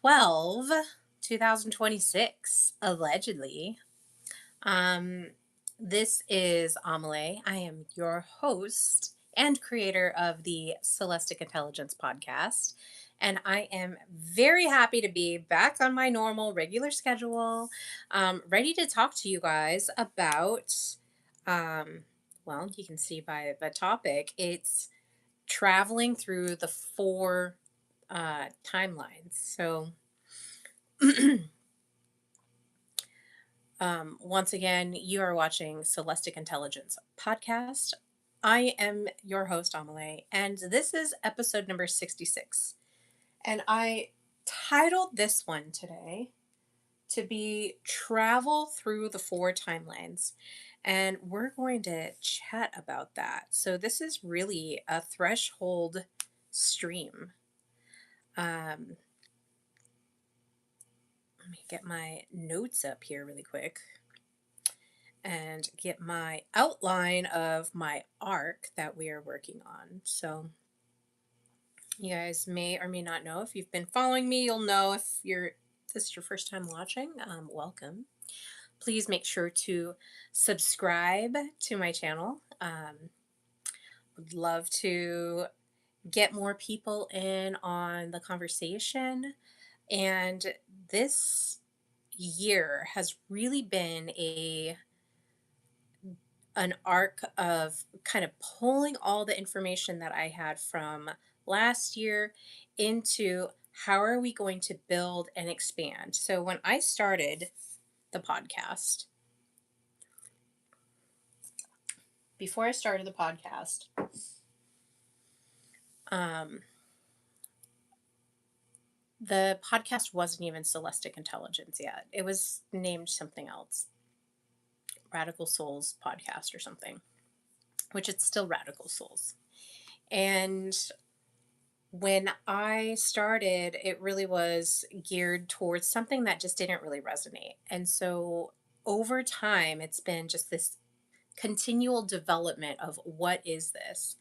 12, 2026, allegedly. Um, this is Amelie. I am your host and creator of the Celestic Intelligence podcast. And I am very happy to be back on my normal, regular schedule, ready to talk to you guys about, um, well, you can see by the topic, it's traveling through the four timelines. So, once again, you are watching Celestic Intelligence podcast. I am your host, Amelie, and this is episode number 66. And I titled this one today to be Travel Through the Four Timelines. And we're going to chat about that. So, this is really a threshold stream. Um, Let me get my notes up here really quick and get my outline of my arc that we are working on. So, you guys may or may not know. If you've been following me, you'll know. If this is your first time watching, welcome. Please make sure to subscribe to my channel. Would love to get more people in on the conversation. And this year has really been an arc of kind of pulling all the information that I had from last year into how are we going to build and expand. So when I started the podcast, before I started the podcast, um, the podcast wasn't even Celestic Intelligence yet. It was named something else, Radical Souls Podcast or something, which it's still Radical Souls. And when I started, it really was geared towards something that just didn't really resonate. And so over time, it's been just this continual development of what is this?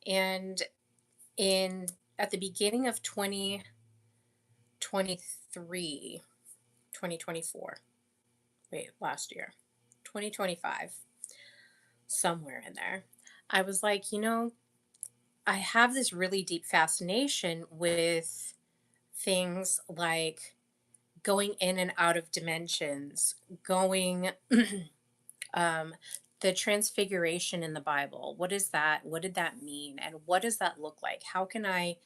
And in at the beginning of 2023, 2024, wait, last year, 2025, somewhere in there, I was like, I have this really deep fascination with things like going in and out of dimensions, going um, the transfiguration in the Bible. What is that? What did that mean? And what does that look like? How can I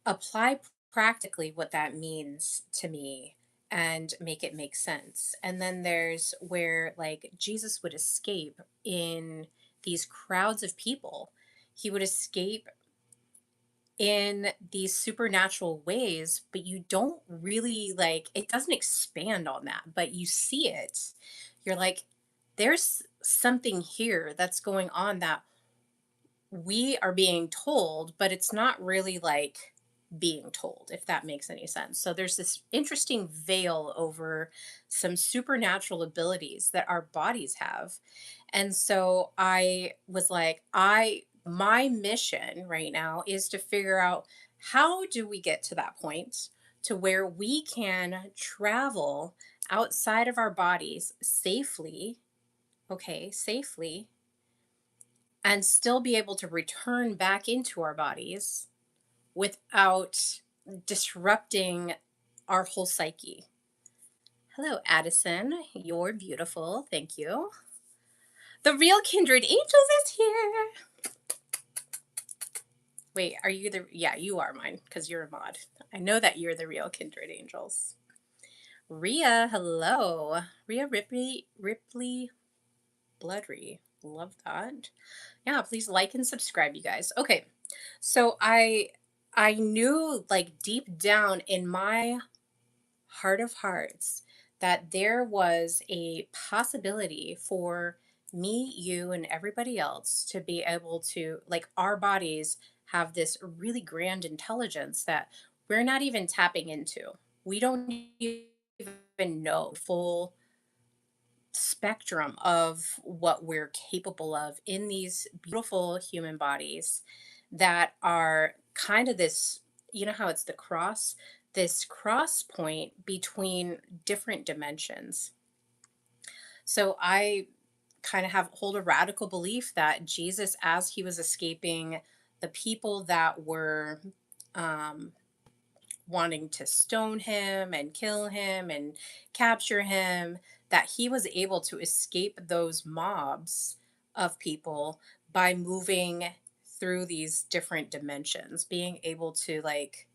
apply practically what that means to me and make it make sense? And then there's where like Jesus would escape in these crowds of people. He would escape in these supernatural ways, but you don't really like it doesn't expand on that, but you see it. You're like, there's something here that's going on that we are being told, but it's not really like being told, if that makes any sense. So there's this interesting veil over some supernatural abilities that our bodies have. And so I was like, my mission right now is to figure out how do we get to that point to where we can travel outside of our bodies safely, okay, safely, and still be able to return back into our bodies without disrupting our whole psyche. Hello, Addison. You're beautiful. Thank you. The real Kindred Angels is here. Wait, are you the? Yeah, you are mine because you're a mod. I know that you're the real Kindred Angels. Rhea, hello. Rhea Ripley Bloodry. Love that. Yeah, please like and subscribe, you guys. Okay, so I knew like deep down in my heart of hearts that there was a possibility for me, you, and everybody else to be able to, like, our bodies have this really grand intelligence that we're not even tapping into. We don't even know full spectrum of what we're capable of in these beautiful human bodies that are kind of this, you know how it's the cross, this cross point between different dimensions. So I kind of have hold a radical belief that Jesus, as he was escaping the people that were um, wanting to stone him and kill him and capture him, that he was able to escape those mobs of people by moving through these different dimensions, being able to like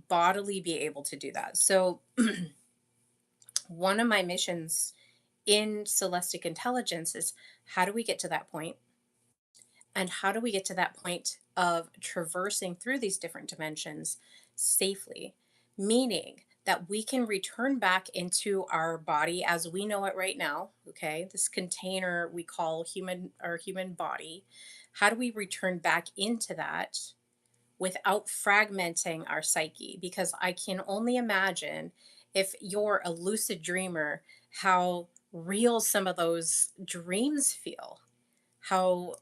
bodily be able to do that. So one of my missions in Celestic Intelligence is, how do we get to that point? And how do we get to that point of traversing through these different dimensions safely? Meaning that we can return back into our body as we know it right now, okay? This container we call human, our human body. How do we return back into that without fragmenting our psyche? Because I can only imagine, if you're a lucid dreamer, how real some of those dreams feel, how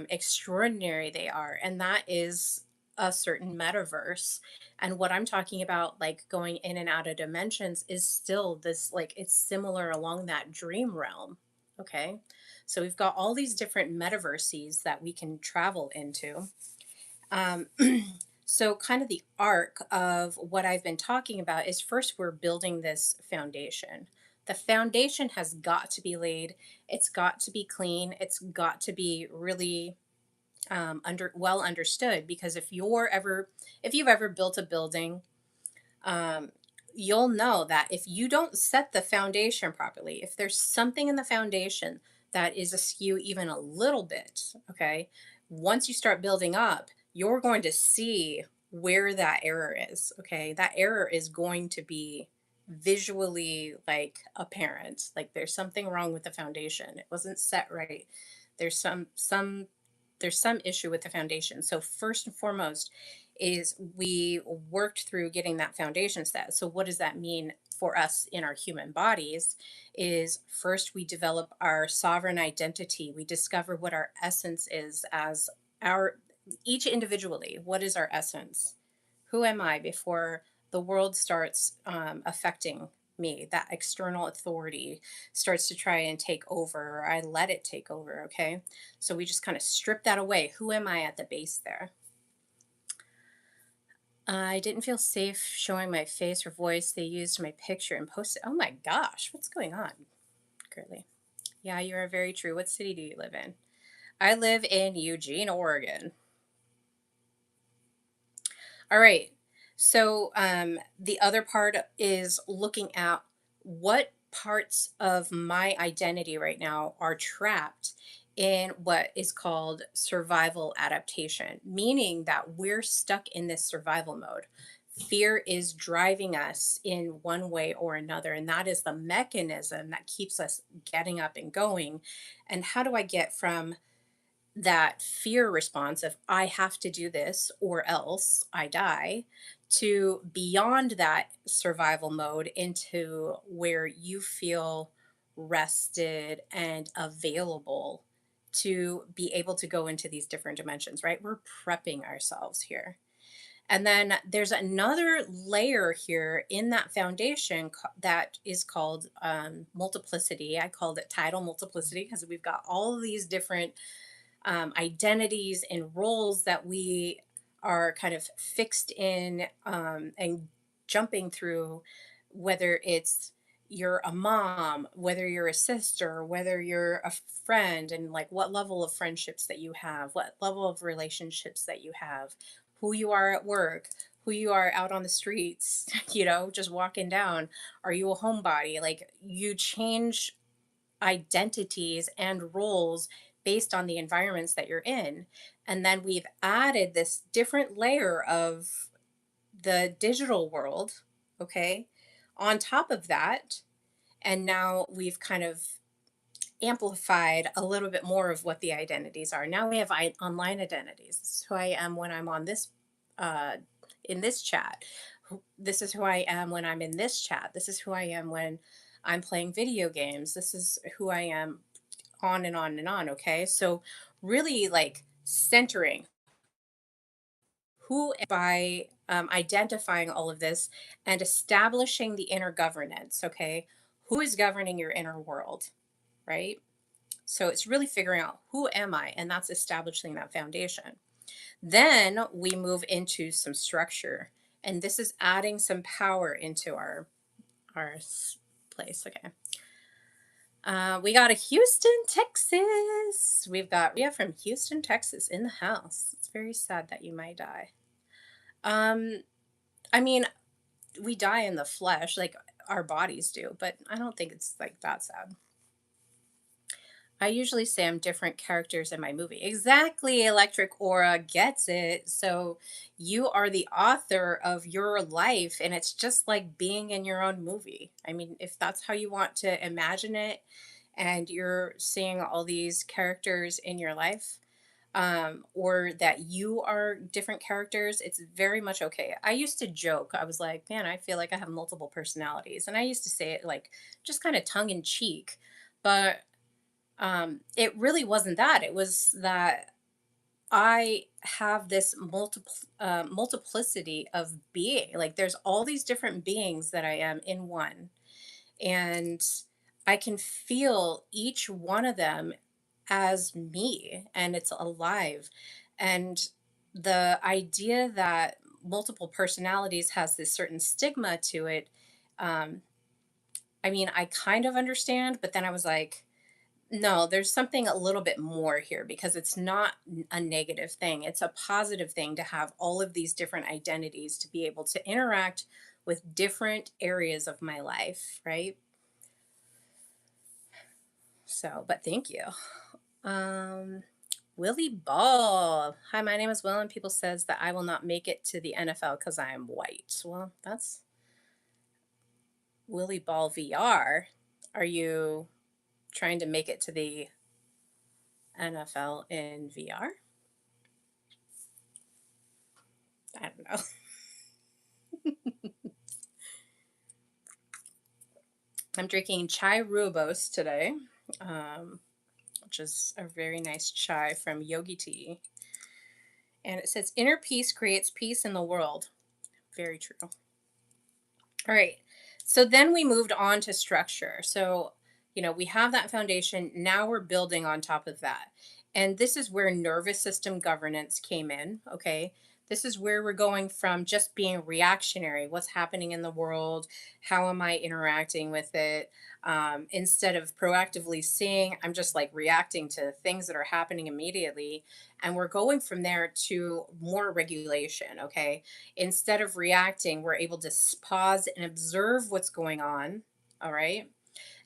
extraordinary they are. And that is a certain metaverse. And what I'm talking about, like going in and out of dimensions, is still this, like, it's similar along that dream realm. Okay. So we've got all these different metaverses that we can travel into. Um, so, kind of the arc of what I've been talking about is, first, we're building this foundation. The foundation has got to be laid. It's got to be clean. It's got to be really well understood. Because if you've ever built a building, um, you'll know that if you don't set the foundation properly, if there's something in the foundation that is askew even a little bit, okay, once you start building up, you're going to see where that error is. Okay, that error is going to be visually like apparent. Like there's something wrong with the foundation. It wasn't set right. There's some issue with the foundation. So first and foremost is we worked through getting that foundation set. So what does that mean for us in our human bodies? Is first we develop our sovereign identity. We discover what our essence is as our each individually. What is our essence? Who am I before the world starts affecting me? That external authority starts to try and take over, or I let it take over. Okay. So we just kind of strip that away. Who am I at the base there? I didn't feel safe showing my face or voice. They used my picture and posted. Oh my gosh, what's going on, Curly? Yeah, you are very true. What city do you live in? I live in Eugene, Oregon. All right. So the other part is looking at what parts of my identity right now are trapped in what is called survival adaptation, meaning that we're stuck in this survival mode. Fear is driving us in one way or another, and that is the mechanism that keeps us getting up and going. And how do I get from that fear response of I have to do this or else I die, to beyond that survival mode into where you feel rested and available to be able to go into these different dimensions, right? We're prepping ourselves here. And then there's another layer here in that foundation that is called multiplicity. I called it tidal multiplicity because we've got all of these different identities and roles that we are kind of fixed in and jumping through, whether it's you're a mom, whether you're a sister, whether you're a friend, and like what level of friendships that you have, what level of relationships that you have, who you are at work, who you are out on the streets, just walking down. Are you a homebody? Like you change identities and roles based on the environments that you're in. And then we've added this different layer of the digital world, okay, on top of that. And now we've kind of amplified a little bit more of what the identities are. Now we have online identities. This is who I am when I'm on this, uh, in this chat. This is who I am when I'm in this chat. This is who I am when I'm playing video games. This is who I am, on and on and on. Okay. So, really like centering Who by identifying all of this and establishing the inner governance, okay? Who is governing your inner world, right? So it's really figuring out who am I, and that's establishing that foundation. Then we move into some structure, and this is adding some power into our place. Okay. We got a Houston, Texas. We've got Ria from Houston, Texas in the house. It's very sad that you might die. Um, I mean, we die in the flesh, like our bodies do, but I don't think it's like that sad. I usually say I'm different characters in my movie. Exactly, Electric Aura gets it. So you are the author of your life, and it's just like being in your own movie. I mean, if that's how you want to imagine it, and you're seeing all these characters in your life, or that you are different characters, it's very much okay. I used to joke, I was like, man, I feel like I have multiple personalities. And I used to say it like just kind of tongue in cheek. But it really wasn't that. It was that I have this multiplicity of being. Like there's all these different beings that I am in one, and I can feel each one of them as me, and it's alive. And the idea that multiple personalities has this certain stigma to it, um, I mean, I kind of understand, but then I was like, no, there's something a little bit more here because it's not a negative thing. It's a positive thing to have all of these different identities to be able to interact with different areas of my life, right? So, but thank you. Um, Willie Ball. Hi, my name is Will, and people says that I will not make it to the NFL because I am white. Well, that's Willie Ball VR. Are you trying to make it to the NFL in VR? I don't know. I'm drinking chai rooibos today, um, which is a very nice chai from Yogi Tea. And it says, inner peace creates peace in the world. Very true. All right. So then we moved on to structure. So, we have that foundation. Now we're building on top of that. And this is where nervous system governance came in. Okay. This is where we're going from just being reactionary. What's happening in the world? How am I interacting with it? Instead of proactively seeing, I'm just like reacting to things that are happening immediately. And we're going from there to more regulation. Okay, instead of reacting, we're able to pause and observe what's going on. All right.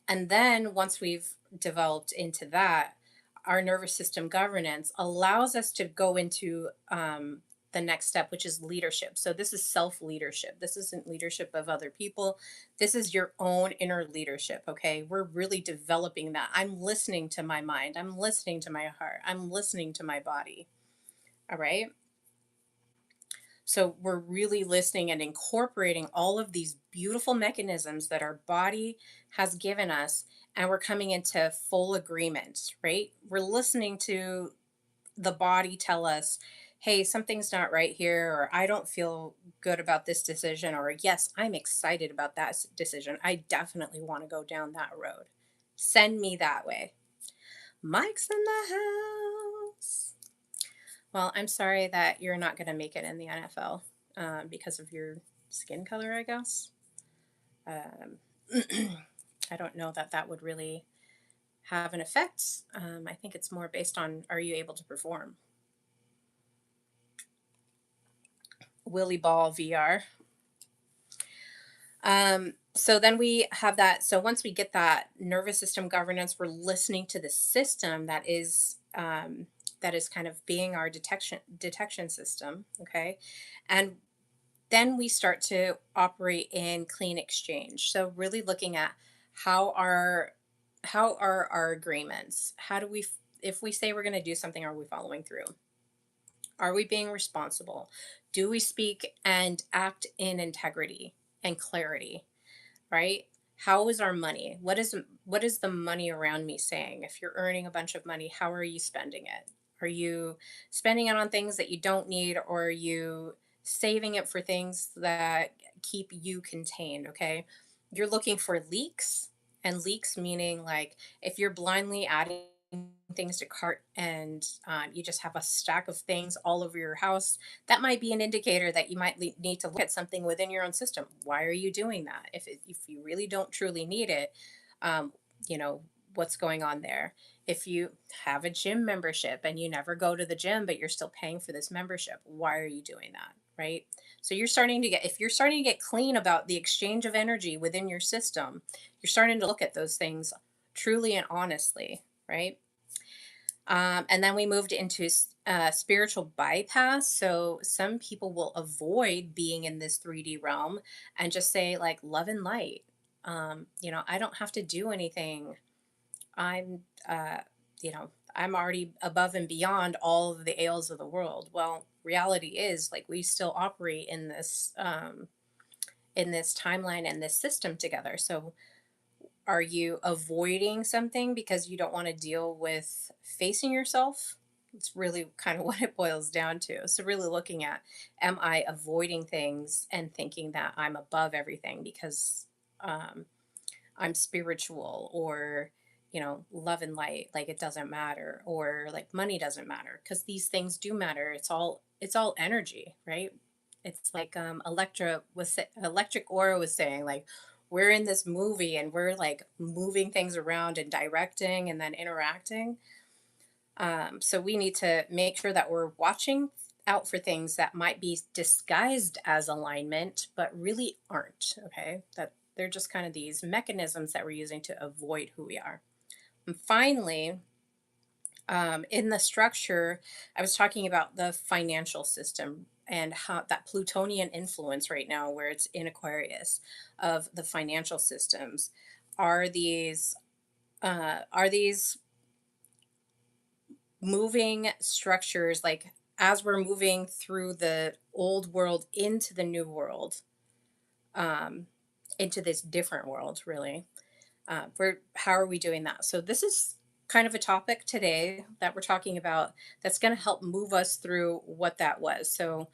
And then once we've developed into that, our nervous system governance allows us to go into the next step, which is leadership. So this is self leadership. This isn't leadership of other people. This is your own inner leadership. Okay. We're really developing that. I'm listening to my mind. I'm listening to my heart. I'm listening to my body. All right. So we're really listening and incorporating all of these beautiful mechanisms that our body has given us, and we're coming into full agreement, right? We're listening to the body tell us, hey, something's not right here, or I don't feel good about this decision, or yes, I'm excited about that decision. I definitely want to go down that road. Send me that way. Mike's in the house. Well, I'm sorry that you're not going to make it in the NFL because of your skin color, I guess. Um, I don't know that that would really have an effect. I think it's more based on, are you able to perform? Willie Ball VR. So then we have that. So once we get that nervous system governance, we're listening to the system that is kind of being our detection system. Okay, and then we start to operate in clean exchange. So really looking at how are our agreements? How do we, if we say we're going to do something, are we following through? Are we being responsible? Do we speak and act in integrity and clarity, right? How is our money? What is the money around me saying? If you're earning a bunch of money, how are you spending it? Are you spending it on things that you don't need, or are you saving it for things that keep you contained? Okay. You're looking for leaks, and leaks meaning like if you're blindly adding things to cart and you just have a stack of things all over your house, that might be an indicator that you might need to look at something within your own system. Why are you doing that? If you really don't truly need it, um, you know, what's going on there? If you have a gym membership and you never go to the gym, but you're still paying for this membership, why are you doing that? Right. So you're starting to get, if you're starting to get clean about the exchange of energy within your system, you're starting to look at those things truly and honestly. Right. And then we moved into spiritual bypass. So some people will avoid being in this 3D realm and just say, like, love and light. I don't have to do anything. I'm, uh, I'm already above and beyond all of the ails of the world. Well, reality is, like, we still operate in this timeline and this system together. So are you avoiding something because you don't want to deal with facing yourself? It's really kind of what it boils down to. So, really looking at, am I avoiding things and thinking that I'm above everything because um, I'm spiritual, or, love and light, like it doesn't matter, or like money doesn't matter, because these things do matter. It's all energy, right? It's like Electric Aura was saying, like, we're in this movie and we're like moving things around and directing and then interacting. So we need to make sure that we're watching out for things that might be disguised as alignment, but really aren't. Okay. That they're just kind of these mechanisms that we're using to avoid who we are. And finally, in the structure, I was talking about the financial system and how that Plutonian influence right now, where it's in Aquarius, of the financial systems, are these moving structures, like as we're moving through the old world into the new world, um, into this different world, really. How are we doing that? So this is kind of a topic today that we're talking about that's going to help move us through what that was. So,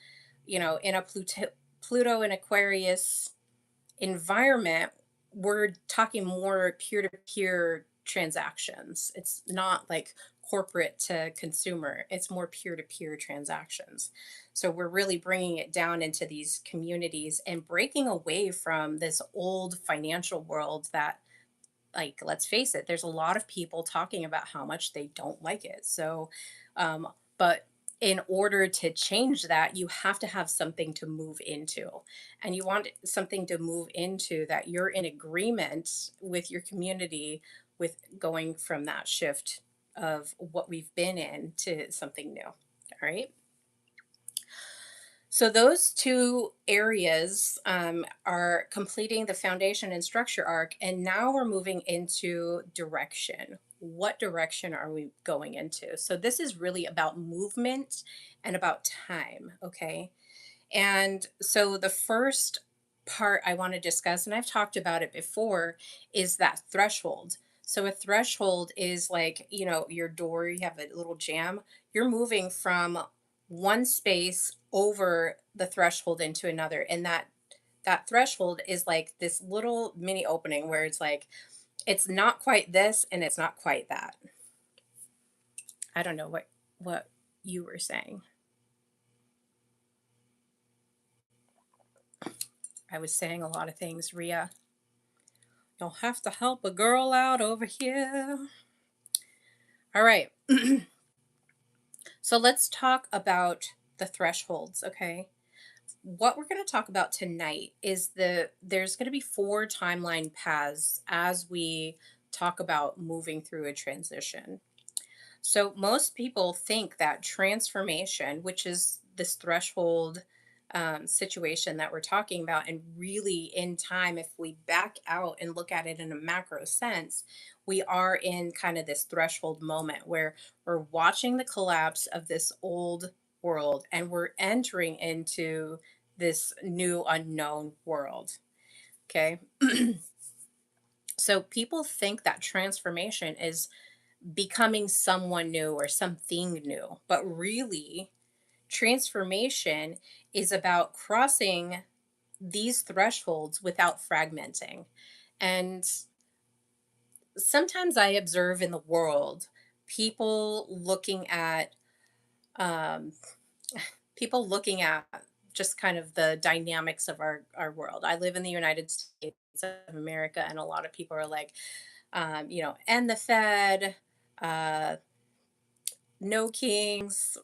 in a Pluto and Aquarius environment, we're talking more peer-to-peer transactions. It's not like corporate to consumer, it's more peer-to-peer transactions. So we're really bringing it down into these communities and breaking away from this old financial world that, like, let's face it, there's a lot of people talking about how much they don't like it. So but in order to change that, you have to have something to move into, and you want something to move into that you're in agreement with your community, with going from that shift of what we've been in to something new. All right. So those two areas are completing the foundation and structure arc, and now we're moving into direction. What direction are we going into? So this is really about movement and about time, okay? And so the first part I want to discuss, and I've talked about it before, is that threshold. So a threshold is like, your door, you have a little jam. You're moving from one space over the threshold into another. And that threshold is like this little mini opening where it's like it's not quite this and it's not quite that. I don't know what you were saying. I was saying a lot of things, Ria. You'll have to help a girl out over here. All right. So let's talk about the thresholds, okay? What we're going to talk about tonight is there's going to be four timeline paths as we talk about moving through a transition. So most people think that transformation, which is this threshold situation that we're talking about, and really in time, if we back out and look at it in a macro sense, we are in kind of this threshold moment where we're watching the collapse of this old world and we're entering into this new unknown world. Okay. So people think that transformation is becoming someone new or something new. But really, transformation is about crossing these thresholds without fragmenting. And sometimes I observe in the world people looking at um, people looking at just kind of the dynamics of our world. I live in the United States of America, and a lot of people are like, and the Fed, uh, no kings.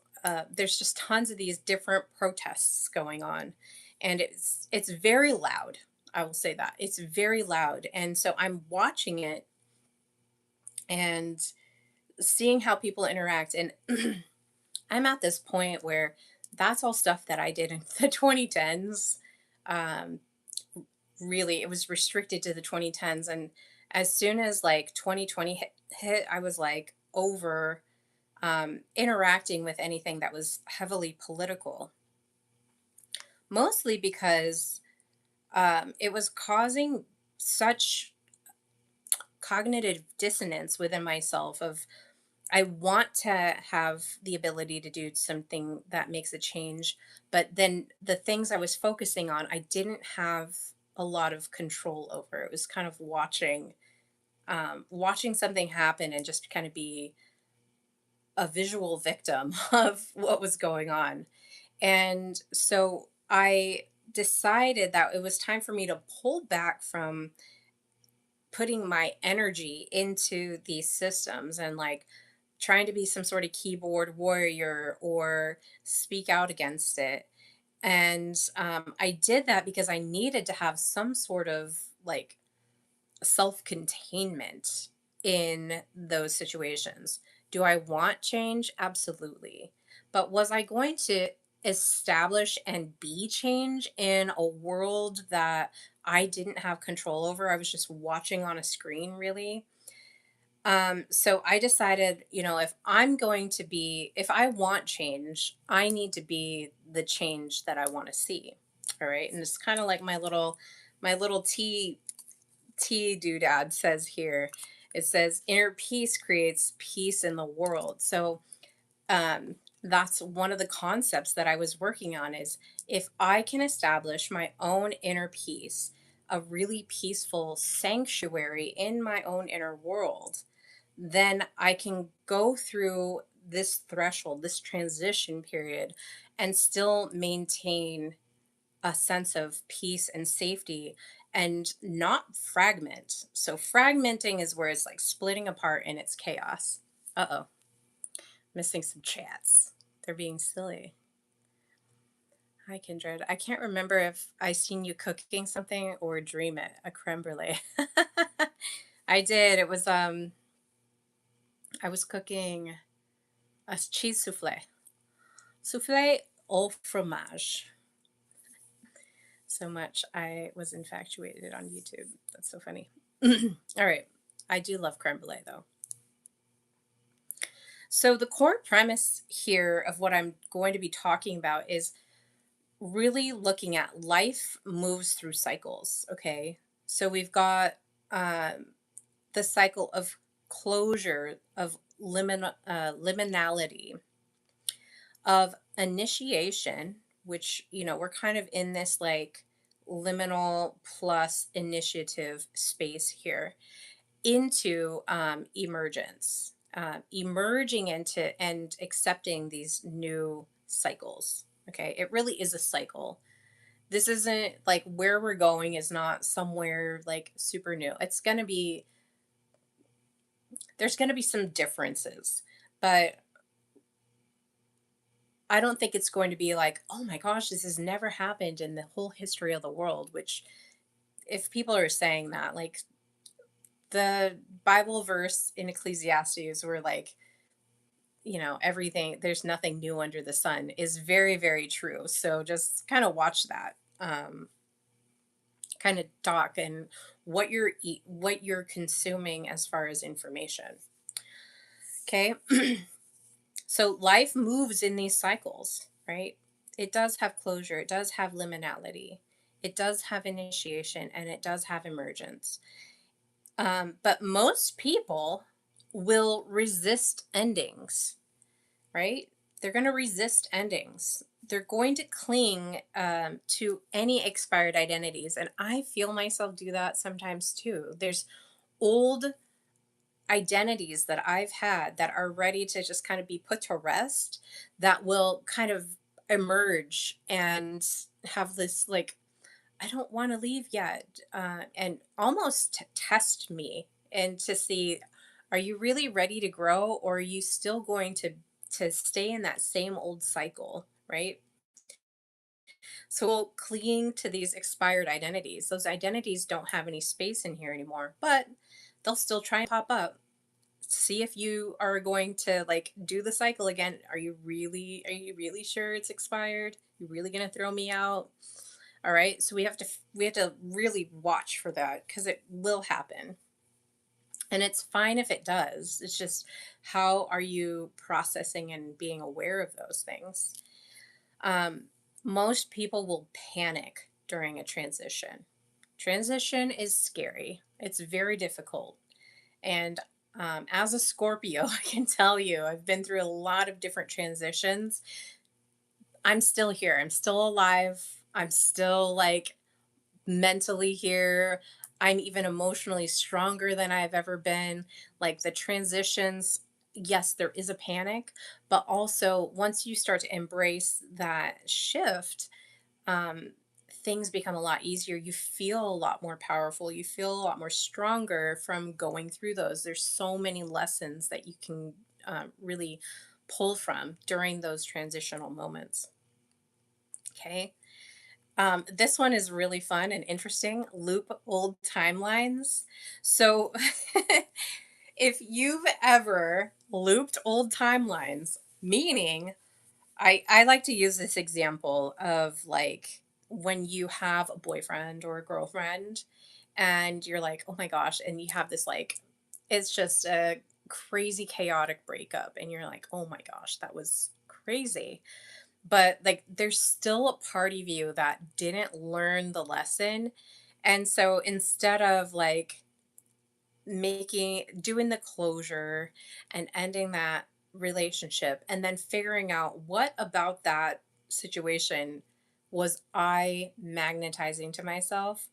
There's just tons of these different protests going on, and it's very loud. I will say that it's very loud, and so I'm watching it and seeing how people interact, and I'm at this point where that's all stuff that I did in the 2010s. Um, Really, it was restricted to the 2010s, and as soon as like 2020 hit, I was like over interacting with anything that was heavily political, mostly because it was causing such cognitive dissonance within myself of I want to have the ability to do something that makes a change, but then the things I was focusing on, I didn't have a lot of control over. It was kind of watching something happen and just kind of be a visual victim of what was going on. And so I decided that it was time for me to pull back from putting my energy into these systems and like trying to be some sort of keyboard warrior or speak out against it. And I did that because I needed to have some sort of like self containment in those situations. Do I want change? Absolutely. But was I going to establish and be change in a world that I didn't have control over? I was just watching on a screen, really. So I decided, if I want change, I need to be the change that I want to see. All right. And it's kind of like my little T doodad says here. It says inner peace creates peace in the world. So um, that's one of the concepts that I was working on is if I can establish my own inner peace, a really peaceful sanctuary in my own inner world, then I can go through this threshold, this transition period, and still maintain a sense of peace and safety and not fragment. So, fragmenting is where it's like splitting apart and it's chaos. Uh oh, missing some chats. They're being silly. Hi, Kindred. I can't remember if I seen you cooking something or dream it, a creme brulee. I did. I was cooking a cheese souffle. Souffle au fromage. So much I was infatuated on YouTube. That's so funny. All right. I do love creme brulee though. So, the core premise here of what I'm going to be talking about is really looking at life moves through cycles. Okay. So, we've got um, the cycle of closure, of liminality, of initiation, which, we're kind of in this like liminal plus initiative space here, into emergence, emerging into and accepting these new cycles. Okay, it really is a cycle. This isn't like where we're going is not somewhere like super new. There's going to be some differences, but I don't think it's going to be like, oh my gosh, this has never happened in the whole history of the world, which if people are saying that, like the Bible verse in Ecclesiastes where like, everything, there's nothing new under the sun is very, very true. So just kind of watch that. Kind of talk and what you're consuming as far as information. Okay? So life moves in these cycles, right? It does have closure, it does have liminality, it does have initiation, and it does have emergence. But most people will resist endings, right? They're going to resist endings. They're going to cling to any expired identities. And I feel myself do that sometimes too. There's old identities that I've had that are ready to just kind of be put to rest that will kind of emerge and have this like, I don't want to leave yet, and almost test me and to see, are you really ready to grow, or are you still going to stay in that same old cycle, right? So we'll cling to these expired identities. Those identities don't have any space in here anymore, but they'll still try and pop up. See if you are going to like do the cycle again. Are you really sure it's expired? You really going to throw me out? All right. So we have to really watch for that because it will happen. And it's fine if it does. It's just, how are you processing and being aware of those things? Um, Most people will panic during a transition. Transition is scary. It's very difficult. And as a Scorpio, I can tell you, I've been through a lot of different transitions. I'm still here. I'm still alive. I'm still like mentally here. I'm even emotionally stronger than I've ever been. Like the transitions, yes, there is a panic, but also once you start to embrace that shift, um, things become a lot easier. You feel a lot more powerful. You feel a lot more stronger from going through those. There's so many lessons that you can really pull from during those transitional moments. Okay. This one is really fun and interesting. Loop old timelines. So, if you've ever looped old timelines, meaning I like to use this example of like when you have a boyfriend or a girlfriend and you're like, oh my gosh, and you have this like, it's just a crazy chaotic breakup, and you're like, oh my gosh, that was crazy. But like, there's still a part of you that didn't learn the lesson. And so instead of like doing the closure and ending that relationship and then figuring out what about that situation was I magnetizing to myself,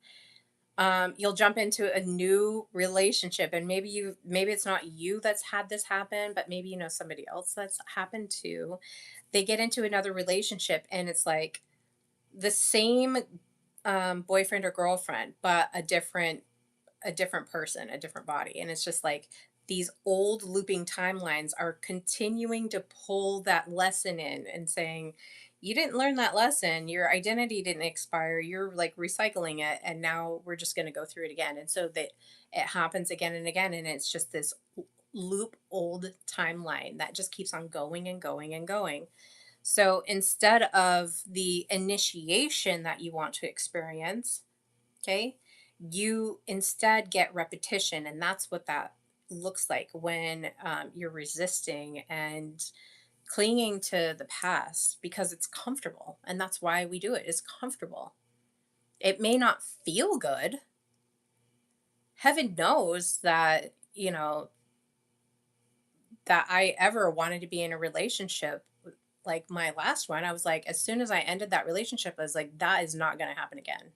you'll jump into a new relationship, and maybe it's not you that's had this happen, but maybe you know somebody else that's happened to. They get into another relationship and it's like the same boyfriend or girlfriend, but a different person, a different body. And it's just like these old looping timelines are continuing to pull that lesson in and saying, you didn't learn that lesson. Your identity didn't expire. You're like recycling it. And now we're just going to go through it again. And so that it happens again and again. And it's just this loop old timeline that just keeps on going and going and going. So instead of the initiation that you want to experience, okay, you instead get repetition. And that's what that looks like when you're resisting and clinging to the past because it's comfortable. And that's why we do it. It's comfortable. It may not feel good. Heaven knows that, that I ever wanted to be in a relationship like my last one. I was like, as soon as I ended that relationship, I was like, that is not going to happen again.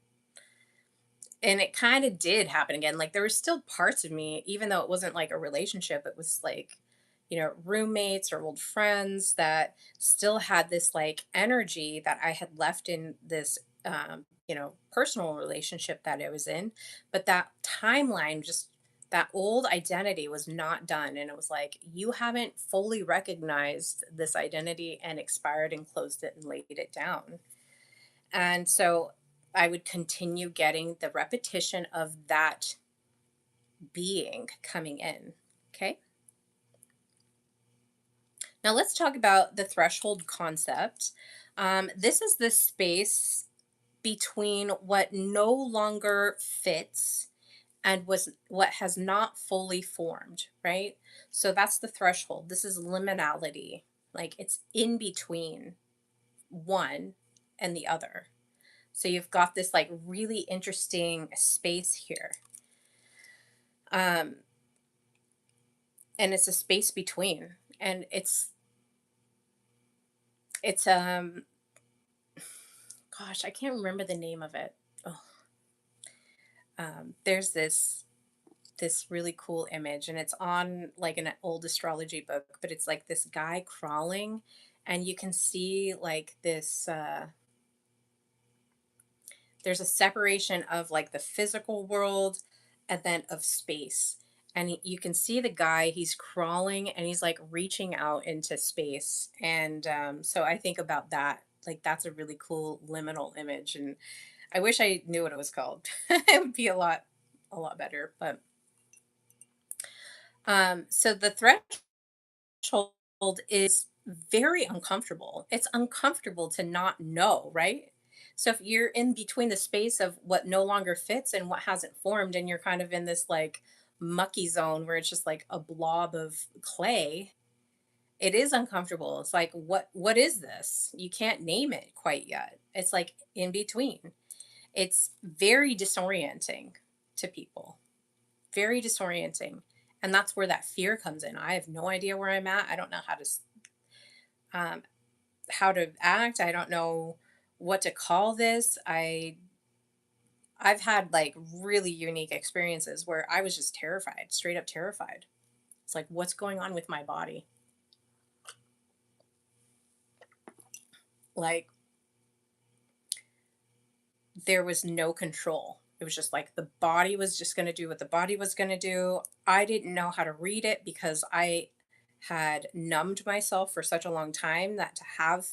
And it kind of did happen again. Like there were still parts of me, even though it wasn't like a relationship, it was like, roommates or old friends that still had this like energy that I had left in this, personal relationship that I was in. But that timeline, just that old identity was not done. And it was like, you haven't fully recognized this identity and expired and closed it and laid it down. And so I would continue getting the repetition of that being coming in. Okay. Now let's talk about the threshold concept. This is the space between what no longer fits and was what has not fully formed, right? So that's the threshold. This is liminality. Like it's in between one and the other. So you've got this like really interesting space here. Um, and it's a space between, and it's gosh, I can't remember the name of it. Oh, there's this really cool image, and it's on like an old astrology book, but it's like this guy crawling, and you can see like this there's a separation of like the physical world and then of space. And you can see the guy, he's crawling and he's like reaching out into space. And so I think about that. Like, that's a really cool liminal image. And I wish I knew what it was called. It would be a lot better. But so the threshold is very uncomfortable. It's uncomfortable to not know, right? So if you're in between the space of what no longer fits and what hasn't formed, and you're kind of in this like mucky zone where it's just like a blob of clay, it is uncomfortable. It's like, what is this? You can't name it quite yet. It's like in between. It's very disorienting to people. Very disorienting. And that's where that fear comes in. I have no idea where I'm at. I don't know um, how to act. I don't know what to call this. I've had like really unique experiences where I was just terrified, straight up terrified. It's like, what's going on with my body? Like, there was no control. It was just like the body was just going to do what the body was going to do. I didn't know how to read it because I had numbed myself for such a long time that to have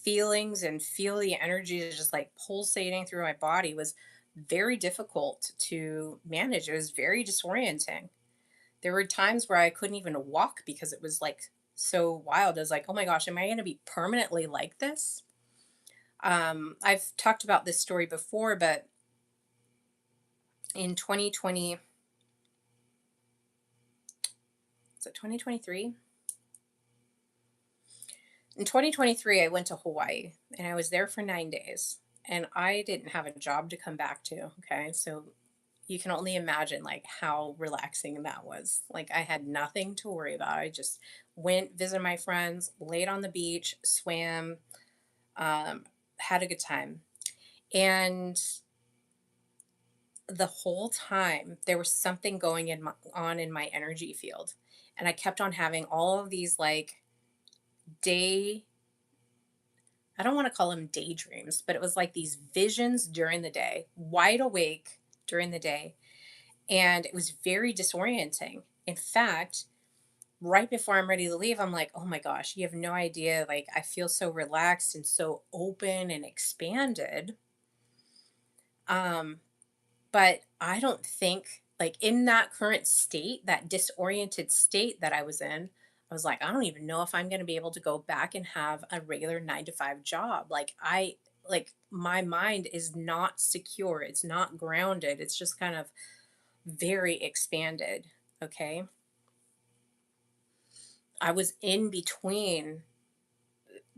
feelings and feel the energy just like pulsating through my body was very difficult to manage. It was very disorienting. There were times where I couldn't even walk because it was like so wild. I was like, oh my gosh, am I going to be permanently like this? I've talked about this story before, but in 2020, is it 2023? In 2023, I went to Hawaii and I was there for 9 days and I didn't have a job to come back to. Okay. So you can only imagine like how relaxing that was. Like, I had nothing to worry about. I just went, visited my friends, laid on the beach, swam, um, had a good time. And the whole time there was something going on in my energy field. And I kept on having all of these like day I don't want to call them daydreams, but it was like these visions during the day, wide awake during the day. And it was very disorienting. In fact, right before I'm ready to leave, I'm like, oh my gosh, you have no idea. Like, I feel so relaxed and so open and expanded. Um, but I don't think, like, in that current state, that disoriented state that I was in, I was like, I don't even know if I'm going to be able to go back and have a regular 9 to 5 job. Like, my mind is not secure. It's not grounded. It's just kind of very expanded. Okay. I was in between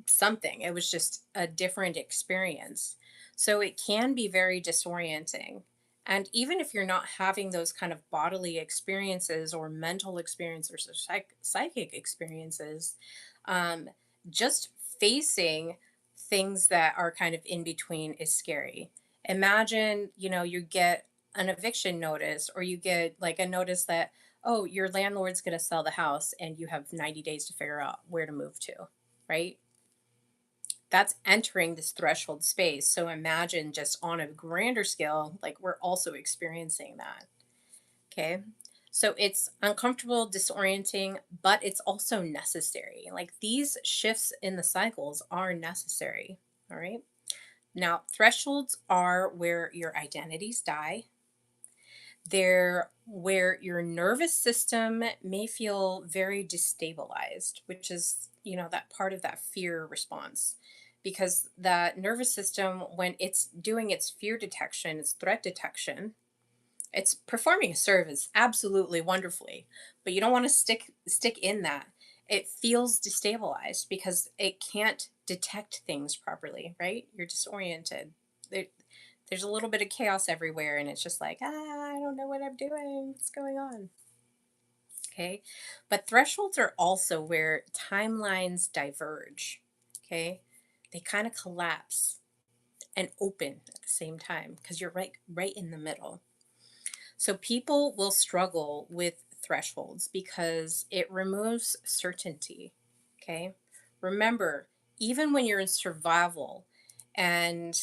something. It was just a different experience. So it can be very disorienting. And even if you're not having those kind of bodily experiences or mental experiences or psychic experiences, um, just facing things that are kind of in between is scary. Imagine, you get an eviction notice or you get like a notice that, oh, your landlord's going to sell the house and you have 90 days to figure out where to move to, right? That's entering this threshold space. So imagine just on a grander scale, like we're also experiencing that. Okay. So it's uncomfortable, disorienting, but it's also necessary. Like, these shifts in the cycles are necessary. All right. Now, thresholds are where your identities die. They're where your nervous system may feel very destabilized, which is, that part of that fear response. Because that nervous system, when it's doing its fear detection, its threat detection, it's performing a service absolutely wonderfully, but you don't want to stick in that. It feels destabilized because it can't detect things properly, right? You're disoriented. There, there's a little bit of chaos everywhere, and it's just like, I don't know what I'm doing. What's going on? Okay. But thresholds are also where timelines diverge. Okay. They kind of collapse and open at the same time because you're right in the middle. So people will struggle with thresholds because it removes certainty. Okay. Remember, even when you're in survival and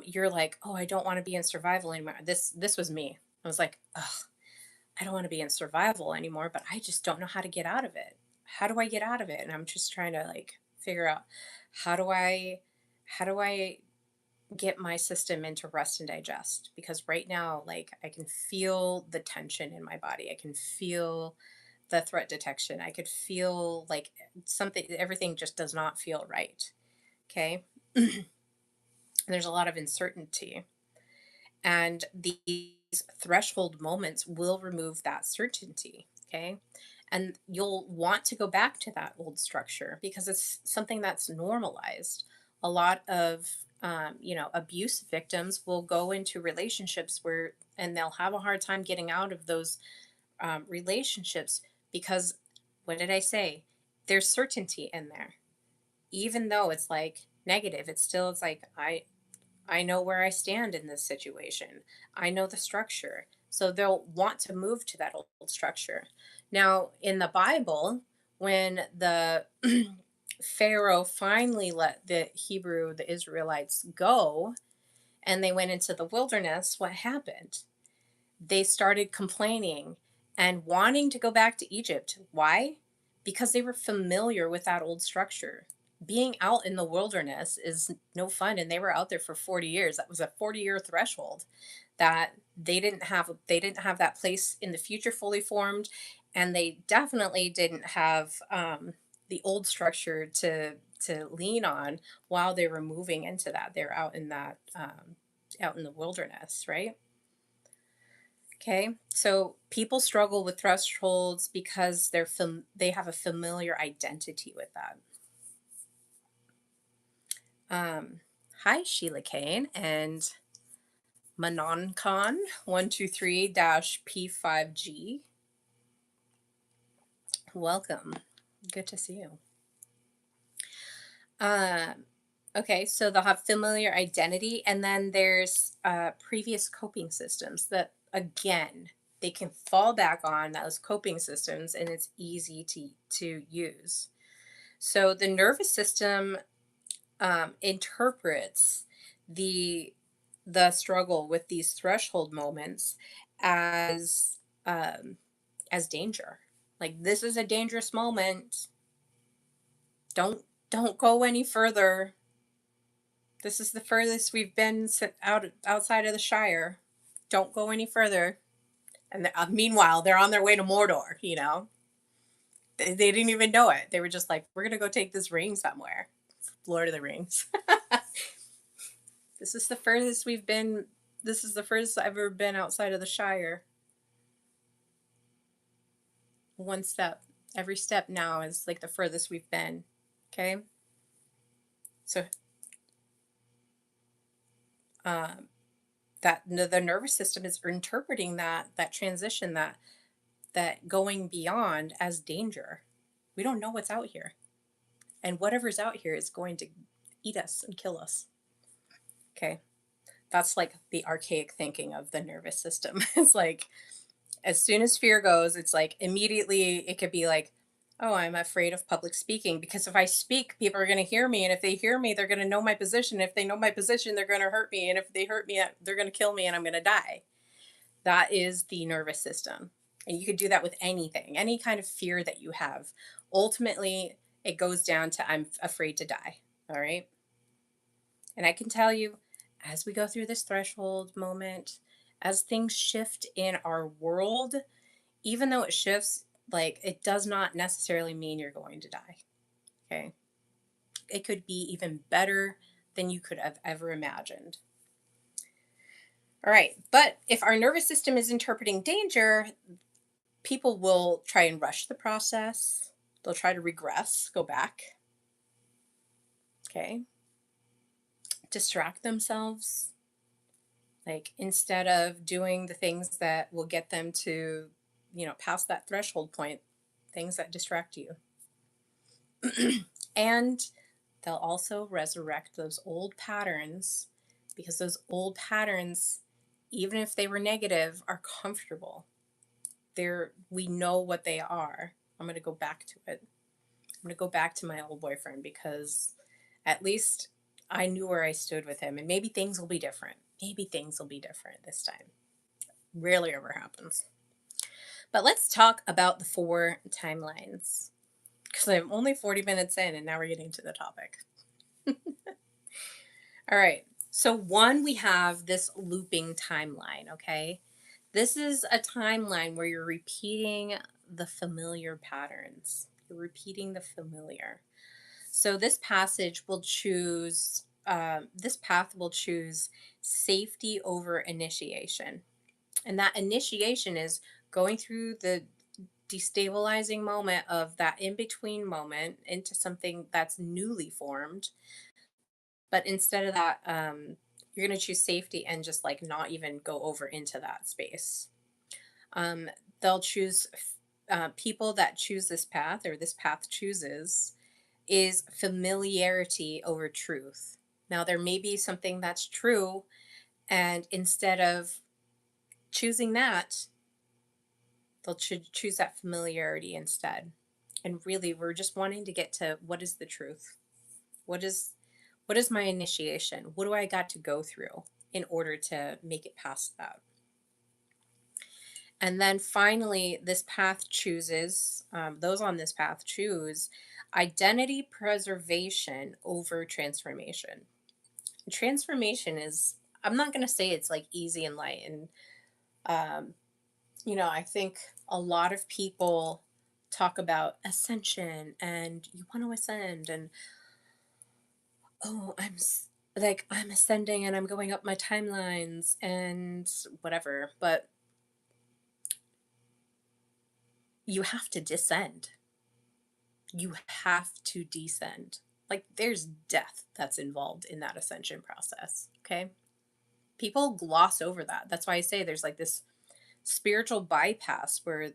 you're like, oh, I don't want to be in survival anymore. This was me. I was like, ugh, I don't want to be in survival anymore, but I just don't know how to get out of it. How do I get out of it? And I'm just trying to like figure out how do I how do I get my system into rest and digest, because right now like I can feel the tension in my body. I can feel the threat detection. I could feel like something, everything just does not feel right. Okay? There's a lot of uncertainty. And these threshold moments will remove that certainty. Okay. And you'll want to go back to that old structure because it's something that's normalized. A lot of, abuse victims will go into relationships where, and they'll have a hard time getting out of those relationships because, what did I say? There's certainty in there. Even though it's like negative, it's like, I know where I stand in this situation. I know the structure. So they'll want to move to that old structure. Now, in the Bible, when the Pharaoh finally let the Israelites go, and they went into the wilderness, what happened? They started complaining and wanting to go back to Egypt. Why? Because they were familiar with that old structure. Being out in the wilderness is no fun, and they were out there for 40 years. That was a 40-year threshold that they didn't have that place in the future fully formed, and they definitely didn't have the old structure to lean on while they were moving into that. They're out in that out in the wilderness, right? Okay, so people struggle with thresholds because they have a familiar identity with that. Hi, Sheila Kane and ManonCon 123 P5G. Welcome. Good to see you. Um, okay, so they'll have familiar identity, and then there's previous coping systems that, again, they can fall back on those coping systems, and it's easy to use. So the nervous system interprets the the struggle with these threshold moments as as danger. Like, this is a dangerous moment. Don't go any further. This is the furthest we've been outside of the Shire. Don't go any further. And meanwhile, they're on their way to Mordor. They didn't even know it. They were just like, we're gonna go take this ring somewhere. Lord of the Rings. This is the furthest we've been. This is the furthest I've ever been outside of the Shire. One step. Every step now is like the furthest we've been. Okay. So um, that the nervous system is interpreting that transition, that going beyond, as danger. We don't know what's out here, and whatever's out here is going to eat us and kill us. Okay. That's like the archaic thinking of the nervous system. It's like, as soon as fear goes, it's like immediately it could be like, oh, I'm afraid of public speaking because if I speak, people are going to hear me. And if they hear me, they're going to know my position. If they know my position, they're going to hurt me. And if they hurt me, they're going to kill me and I'm going to die. That is the nervous system. And you could do that with anything, any kind of fear that you have. Ultimately, it goes down to, I'm afraid to die. All right. And I can tell you, as we go through this threshold moment, as things shift in our world, even though it shifts, like, it does not necessarily mean you're going to die. Okay. It could be even better than you could have ever imagined. All right. But if our nervous system is interpreting danger, people will try and rush the process. They'll try to regress, go back. Okay. Distract themselves. Like, instead of doing the things that will get them to past that threshold point, things that distract you. And they'll also resurrect those old patterns because those old patterns, even if they were negative, are comfortable. We know what they are. I'm going to go back to it. I'm going to go back to my old boyfriend because at least I knew where I stood with him, and maybe things will be different. Maybe things will be different this time. Rarely ever happens. But let's talk about the 4 timelines because I'm only 40 minutes in and now we're getting to the topic. All right. So, one, we have this looping timeline, okay? This is a timeline where you're repeating the familiar patterns. You're repeating the familiar. So, this path will choose safety over initiation. And that initiation is going through the destabilizing moment of that in between moment into something that's newly formed. But instead of that, you're going to choose safety and just like not even go over into that space. Um, they'll choose people that choose this path or this path chooses is familiarity over truth. Now, there may be something that's true, and instead of choosing that, they'll choose that familiarity instead. And really, we're just wanting to get to what is the truth? What is what is my initiation? What do I got to go through in order to make it past that? And then finally, this path chooses, those on this path choose identity preservation over transformation. Transformation is, I'm not going to say it's like easy and light. And, um, I think a lot of people talk about ascension and you want to ascend and, oh, like, I'm ascending and I'm going up my timelines and whatever. But you have to descend. You have to descend. Like, there's death that's involved in that ascension process. Okay. People gloss over that. That's why I say there's like this spiritual bypass where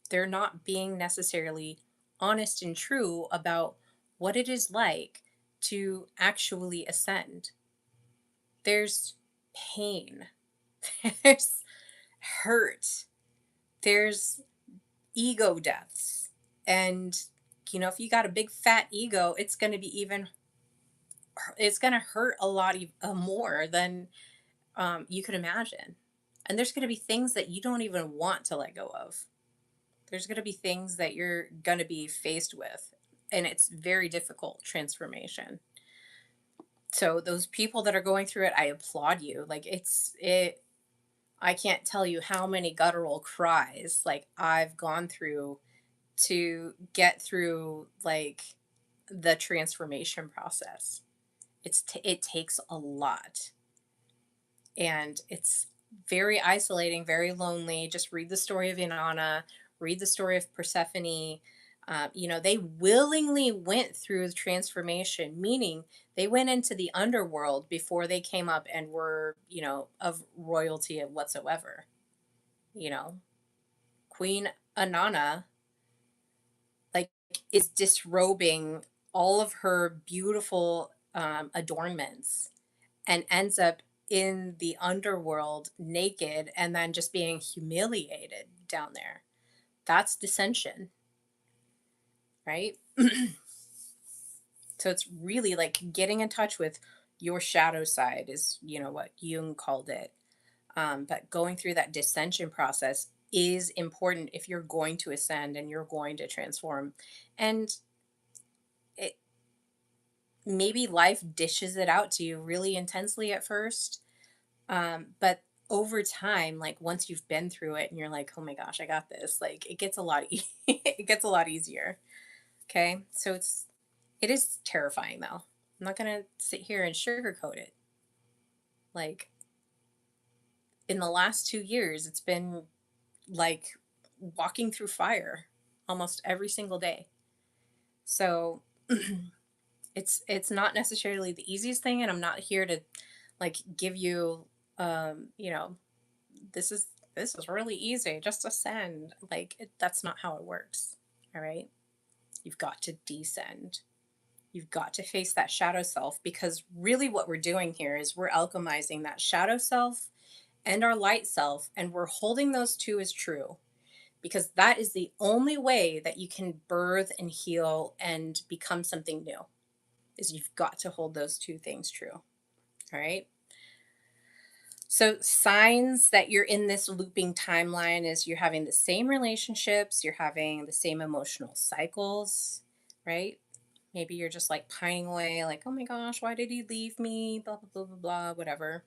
they're not being necessarily honest and true about what it is like to actually ascend. There's pain, there's hurt, there's ego deaths. And, if you got a big fat ego, it's going to hurt a lot more than you could imagine. And there's going to be things that you don't even want to let go of. There's going to be things that you're going to be faced with. And it's very difficult transformation. So those people that are going through it, I applaud you. Like I can't tell you how many guttural cries like I've gone through to get through like the transformation process. It takes a lot. And it's very isolating, very lonely. Just read the story of Inanna, read the story of Persephone. They willingly went through the transformation, meaning they went into the underworld before they came up and were, of royalty whatsoever. You know, Queen Inanna, like, is disrobing all of her beautiful adornments and ends up in the underworld naked and then just being humiliated down there. That's dissension, right? So it's really like getting in touch with your shadow side, is, what Jung called it. But going through that dissension process is important if you're going to ascend and you're going to transform. And it, maybe life dishes it out to you really intensely at first. But over time, like once you've been through it and you're like, oh my gosh, I got this, like it gets a lot, it gets a lot easier. Okay. So it is terrifying though. I'm not going to sit here and sugarcoat it. Like in the last 2 years, it's been like walking through fire almost every single day. So it's not necessarily the easiest thing. And I'm not here to like give you, um, you know, this is this is really easy, just ascend. Like, that's not how it works. All right. You've got to descend. You've got to face that shadow self, because really what we're doing here is we're alchemizing that shadow self and our light self, and we're holding those two as true, because that is the only way that you can birth and heal and become something new, is you've got to hold those two things true. All right. So, signs that you're in this looping timeline is you're having the same relationships, you're having the same emotional cycles, right? Maybe you're just like pining away, like, oh my gosh, why did he leave me? Blah, blah, blah, blah, blah, whatever.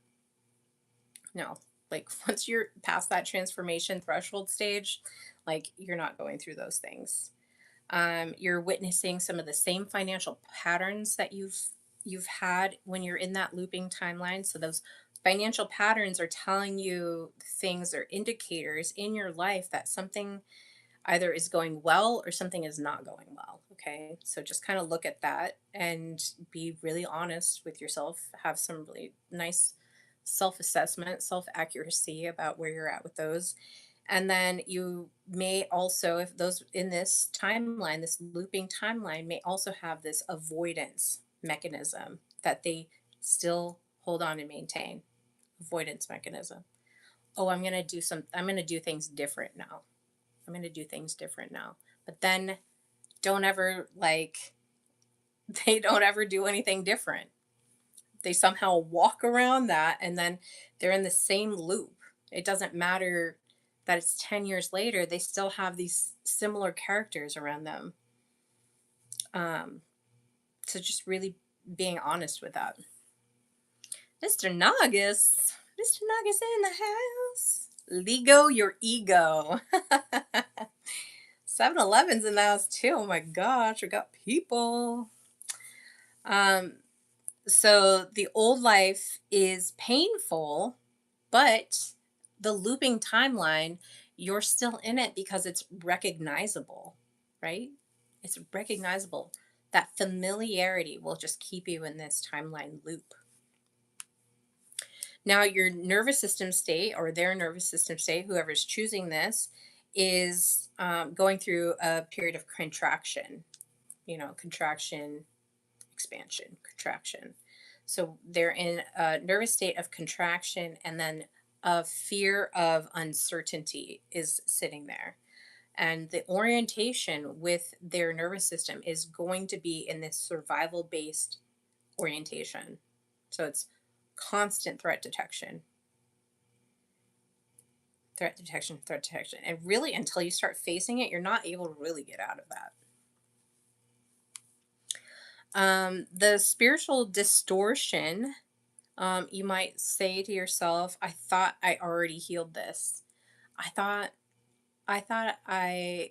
No, like once you're past that transformation threshold stage, like you're not going through those things. You're witnessing some of the same financial patterns that you've had when you're in that looping timeline. So those financial patterns are telling you things or indicators in your life that something either is going well or something is not going well. Okay. So just kind of look at that and be really honest with yourself. Have some really nice self assessment, self accuracy about where you're at with those. And then you may also, if those in this timeline, this looping timeline, may also have this avoidance mechanism that they still hold on and maintain. Avoidance mechanism. Oh, I'm going to do things different now. I'm going to do things different now. But then don't ever like, they don't ever do anything different. They somehow walk around that, and then they're in the same loop. It doesn't matter that it's 10 years later, they still have these similar characters around them. Um, so just really being honest with that. Mr. Nagus. Mr. Nagus in the house. Lego your ego. 7-Eleven's in the house too. Oh my gosh, we got people. Um, so the old life is painful, but the looping timeline, you're still in it because it's recognizable, right? It's recognizable. That familiarity will just keep you in this timeline loop. Now, your nervous system state, or their nervous system state, whoever's choosing this, is going through a period of contraction, contraction, expansion, contraction. So they're in a nervous state of contraction, and then a fear of uncertainty is sitting there. And the orientation with their nervous system is going to be in this survival based orientation. So it's constant threat detection, threat detection, threat detection. And really, until you start facing it, you're not able to really get out of that. The spiritual distortion, you might say to yourself, I thought I already healed this. I thought, I thought I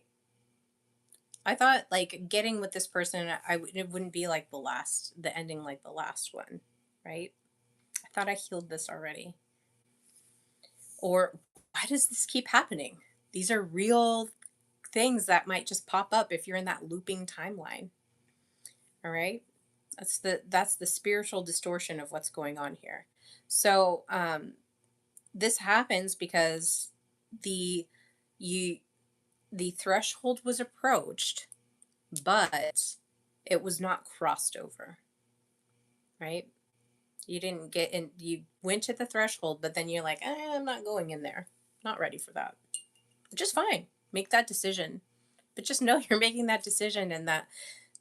thought like getting with this person, it wouldn't be like the ending like the last one, right? I thought I healed this already. Or why does this keep happening? These are real things that might just pop up if you're in that looping timeline. All right. That's the spiritual distortion of what's going on here. So this happens because the you the threshold was approached, but it was not crossed over. Right? You didn't get in. You went to the threshold, but then you're like, I'm not going in there. Not ready for that. Which is fine. Make that decision, but just know you're making that decision, and that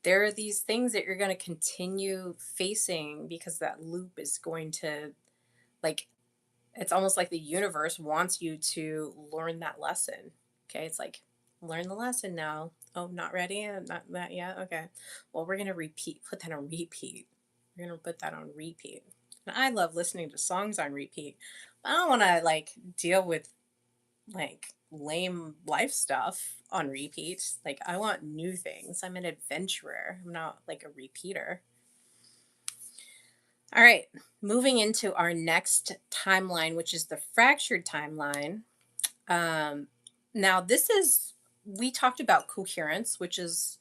there are these things that you're going to continue facing, because that loop is going to, like, it's almost like the universe wants you to learn that lesson. Okay. It's like, learn the lesson now. Oh, not ready? Not that yet? Okay. Well, we're going to put that on repeat. We're going to put that on repeat. And I love listening to songs on repeat. I don't want to like deal with like lame life stuff on repeat. Like, I want new things. I'm an adventurer. I'm not like a repeater. All right, moving into our next timeline, which is the fractured timeline. Now, we talked about coherence, which is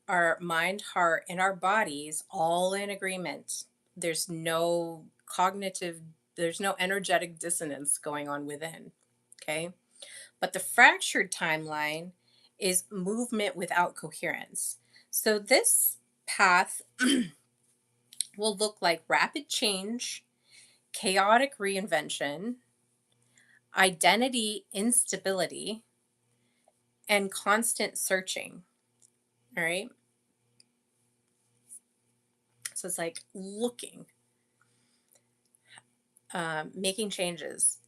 our mind, heart, and our bodies all in agreement. There's no cognitive, there's no energetic dissonance going on within. Okay. But the fractured timeline is movement without coherence. So this path will look like rapid change, chaotic reinvention, identity instability, and constant searching. All right. So it's like looking, making changes.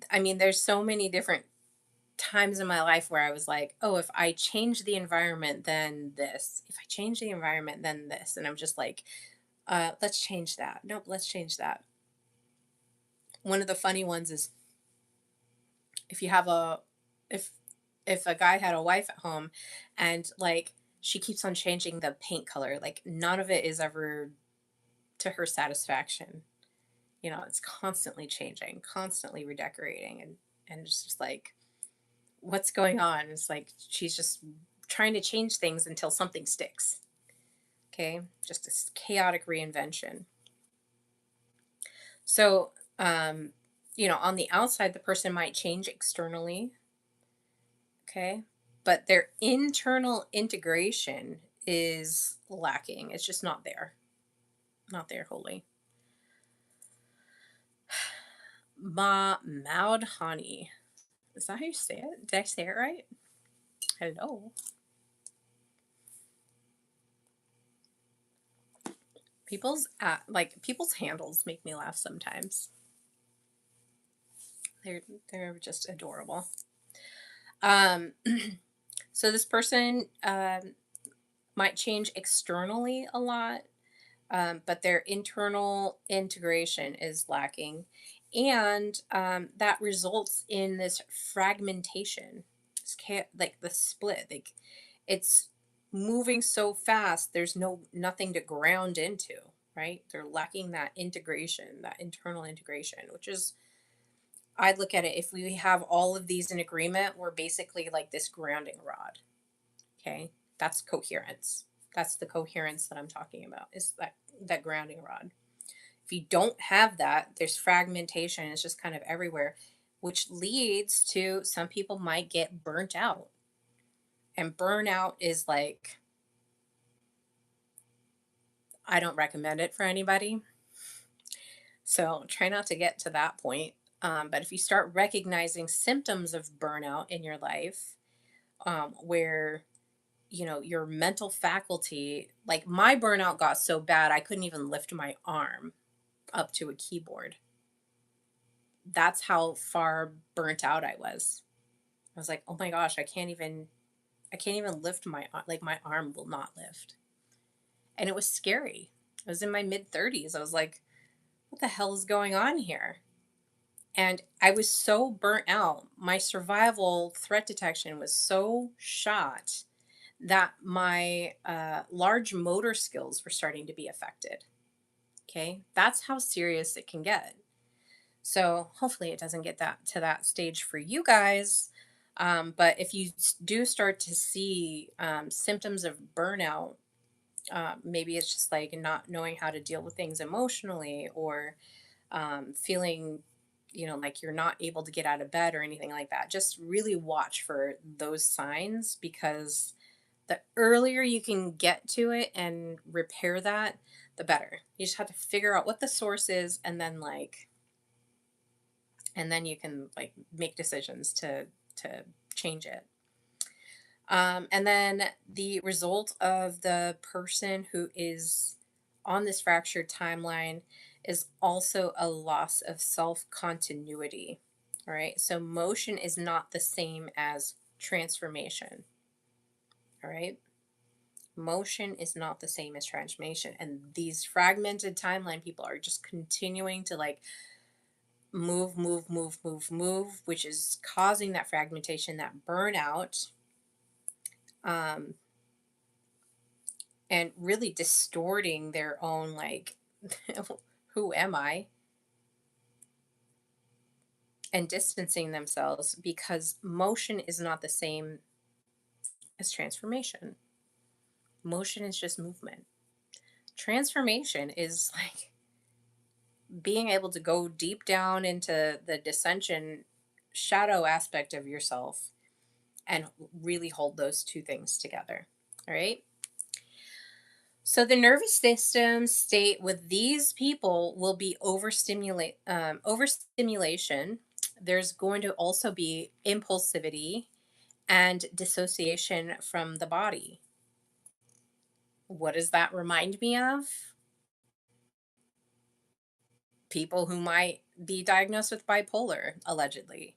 I mean, there's so many different times in my life where I was like, oh, if I change the environment, then this. If I change the environment, then this. And I'm just like, let's change that. Nope, let's change that. One of the funny ones is if you have a if if a guy had a wife at home and like she keeps on changing the paint color, like none of it is ever to her satisfaction. You know, it's constantly changing, constantly redecorating and it's just like what's going on? It's like she's just trying to change things until something sticks. Okay? Just this chaotic reinvention. So, on the outside the person might change externally, okay? But their internal integration is lacking. It's just not there. Not there wholly. Maudhani. Is that how you say it? Did I say it right? Hello. People's handles make me laugh sometimes. They're they're just adorable. Um, so this person might change externally a lot, but their internal integration is lacking, and that results in this fragmentation. Like the split, like it's moving so fast. There's nothing to ground into, right? They're lacking that integration, that internal integration, which is I look at it, if we have all of these in agreement, we're basically like this grounding rod. Okay. That's coherence. That's the coherence that I'm talking about, is that grounding rod. If you don't have that, there's fragmentation. It's just kind of everywhere, which leads to some people might get burnt out. And burnout is like, I don't recommend it for anybody. So try not to get to that point. But if you start recognizing symptoms of burnout in your life, where your mental faculty, like my burnout got so bad I couldn't even lift my arm up to a keyboard. That's how far burnt out I was. I was like, oh my gosh, I can't even lift my arm will not lift. And it was scary. I was in my mid 30s. I was like, what the hell is going on here? And I was so burnt out. My survival threat detection was so shot that my large motor skills were starting to be affected. Okay. That's how serious it can get. So hopefully it doesn't get that to that stage for you guys. But if you do start to see symptoms of burnout, maybe it's just like not knowing how to deal with things emotionally, or feeling, like you're not able to get out of bed or anything like that. Just really watch for those signs, because the earlier you can get to it and repair that, the better. You just have to figure out what the source is, and then you can like make decisions to change it. And then the result of the person who is on this fractured timeline is also a loss of self continuity. All right. So motion is not the same as transformation. All right. Motion is not the same as transformation. And these fragmented timeline people are just continuing to like move, move, move, move, move, which is causing that fragmentation, that burnout, um, and really distorting their own, like, who am I? And distancing themselves, because motion is not the same as transformation. Motion is just movement. Transformation is like being able to go deep down into the dissension shadow aspect of yourself and really hold those two things together. All right. So the nervous system state with these people will be overstimulation. There's going to also be impulsivity and dissociation from the body. What does that remind me of? People who might be diagnosed with bipolar, allegedly.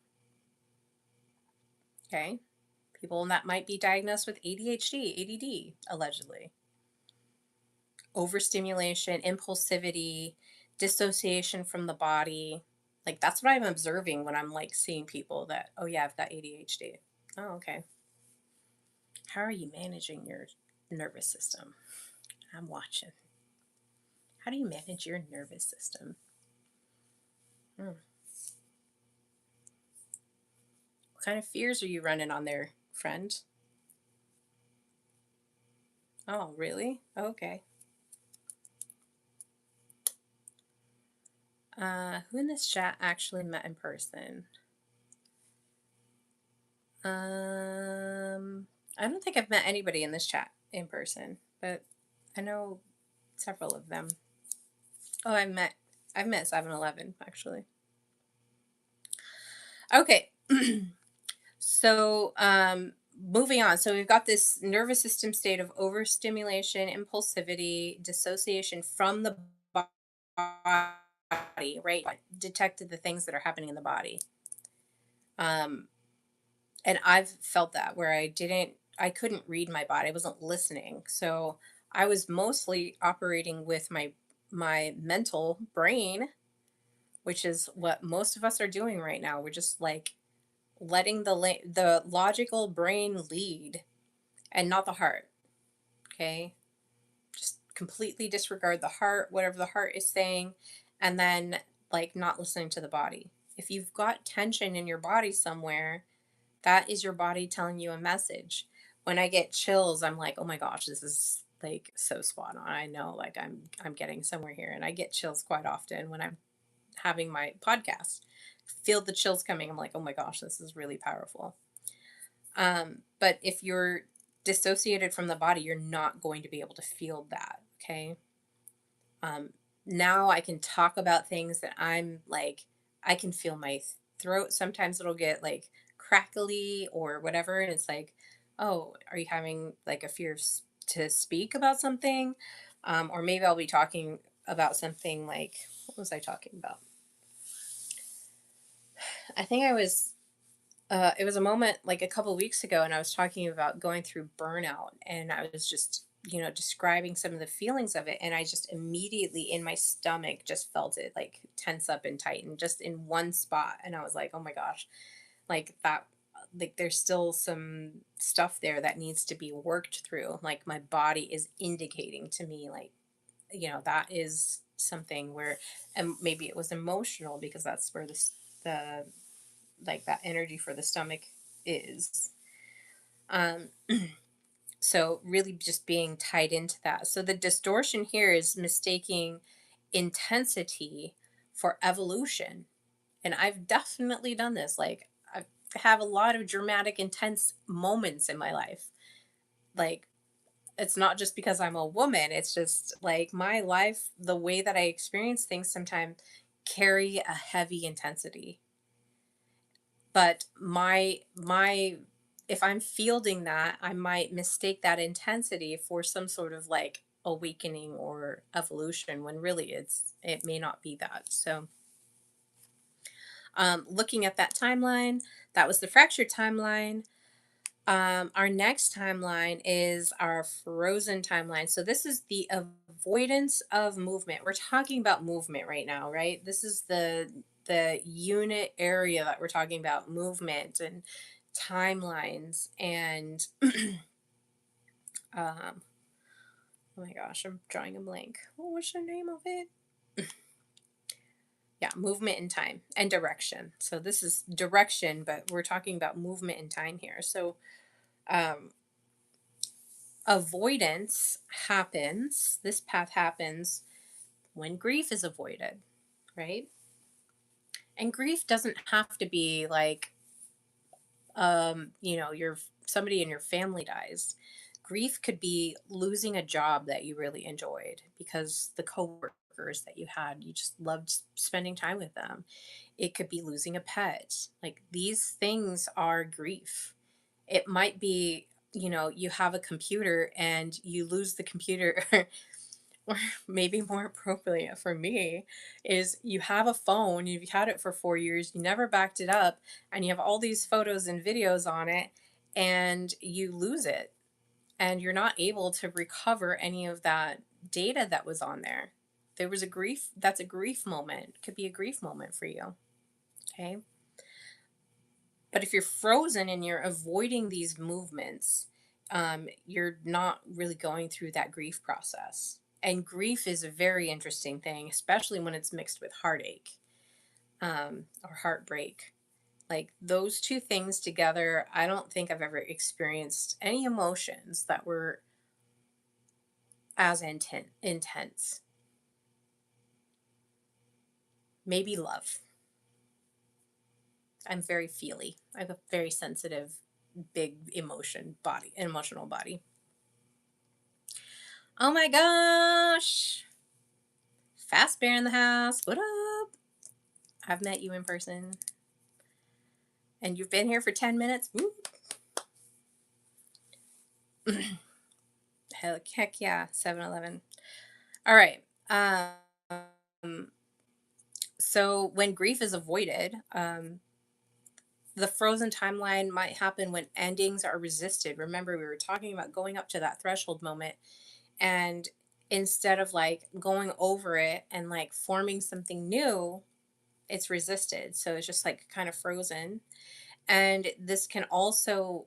Okay. People that might be diagnosed with ADHD, ADD, allegedly. Overstimulation, impulsivity, dissociation from the body. Like that's what I'm observing when I'm like seeing people that, oh yeah, I've got ADHD. Oh, okay. How are you managing your nervous system? I'm watching. How do you manage your nervous system? Hmm. What kind of fears are you running on there, friend? Oh, really? Okay. Who in this chat actually met in person? Um, I don't think I've met anybody in this chat in person, but I know several of them. Oh, I've met 7-Eleven actually. Okay. So, moving on. So we've got this nervous system state of overstimulation, impulsivity, dissociation from the body, right? Detected the things that are happening in the body. Um, and I've felt that where I couldn't read my body. I wasn't listening. So I was mostly operating with my mental brain, which is what most of us are doing right now. We're just like letting the logical brain lead and not the heart. Okay? Just completely disregard the heart, whatever the heart is saying, and then like not listening to the body. If you've got tension in your body somewhere, that is your body telling you a message. When I get chills, I'm like, "Oh my gosh, this is like so spot on. I know like I'm getting somewhere here." And I get chills quite often when I'm having my podcast. Feel the chills coming. I'm like, "Oh my gosh, this is really powerful." But if you're dissociated from the body, you're not going to be able to feel that, okay? Um, Now I can talk about things that I'm like, I can feel my throat. Sometimes it'll get like crackly or whatever. And it's like, oh, are you having like a fear to speak about something? Or maybe I'll be talking about something like, what was I talking about? I think it was a moment like a couple weeks ago, and I was talking about going through burnout, and I was just, describing some of the feelings of it, and I just immediately in my stomach just felt it like tense up and tighten just in one spot, and I was like, oh my gosh, like that, like there's still some stuff there that needs to be worked through. Like my body is indicating to me, like, that is something where, and maybe it was emotional because that's where the like that energy for the stomach is. Um, so really just being tied into that. So the distortion here is mistaking intensity for evolution. And I've definitely done this. Like I have a lot of dramatic, intense moments in my life. Like it's not just because I'm a woman. It's just like my life, the way that I experience things sometimes carry a heavy intensity. But my if I'm fielding that, I might mistake that intensity for some sort of like awakening or evolution when really it may not be that. So looking at that timeline, that was the fractured timeline. Our next timeline is our frozen timeline. So this is the avoidance of movement. We're talking about movement right now, right? This is the unit area that we're talking about, movement and timelines and um oh my gosh, I'm drawing a blank. What was the name of it? Yeah, movement and time and direction. So this is direction, but we're talking about movement and time here. So um avoidance happens, this path happens when grief is avoided, right? And grief doesn't have to be like, your somebody in your family dies. Grief could be losing a job that you really enjoyed because the coworkers that you had, you just loved spending time with them. It could be losing a pet. Like these things are grief. It might be, you have a computer and you lose the computer. Or maybe more appropriately for me is you have a phone, you've had it for 4 years, you never backed it up, and you have all these photos and videos on it, and you lose it, and you're not able to recover any of that data that was on there. There was a grief, that's a grief moment. Could be a grief moment for you. Okay. But if you're frozen and you're avoiding these movements, you're not really going through that grief process. And grief is a very interesting thing, especially when it's mixed with heartache, or heartbreak. Like those two things together, I don't think I've ever experienced any emotions that were as intense. Maybe love. I'm very feely. I have a very sensitive, big emotional body. Oh my gosh. Fast Bear in the house. What up? I've met you in person. And you've been here for 10 minutes. Woo. Heck yeah, 7-Eleven. All right. So when grief is avoided, the frozen timeline might happen when endings are resisted. Remember, we were talking about going up to that threshold moment, and instead of like going over it and like forming something new, it's resisted. So it's just like kind of frozen. And this can also,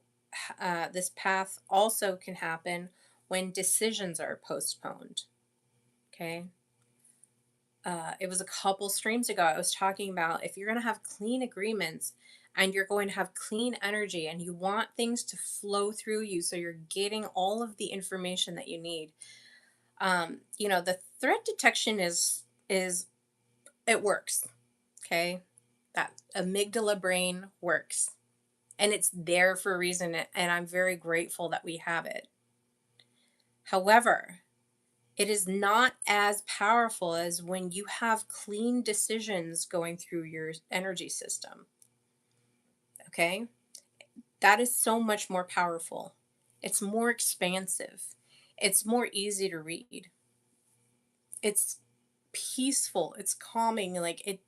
this path also can happen when decisions are postponed. Okay. It was a couple streams ago. I was talking about if you're going to have clean agreements and you're going to have clean energy and you want things to flow through you so you're getting all of the information that you need. The threat detection is it works. Okay. That amygdala brain works and it's there for a reason. And I'm very grateful that we have it. However, it is not as powerful as when you have clean decisions going through your energy system. Okay. That is so much more powerful. It's more expansive. It's more easy to read. It's peaceful. It's calming. Like it,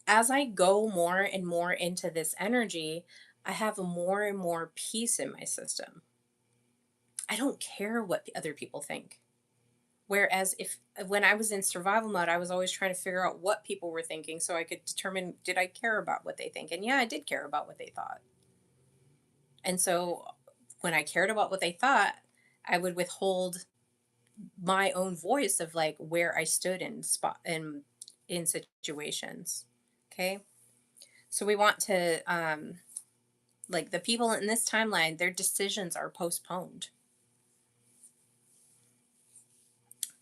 as I go more and more into this energy, I have more and more peace in my system. I don't care what the other people think. Whereas if when I was in survival mode, I was always trying to figure out what people were thinking so I could determine did I care about what they think? And yeah, I did care about what they thought. And so when I cared about what they thought, I would withhold my own voice of like where I stood in situations. Okay? So we want to like the people in this timeline, their decisions are postponed.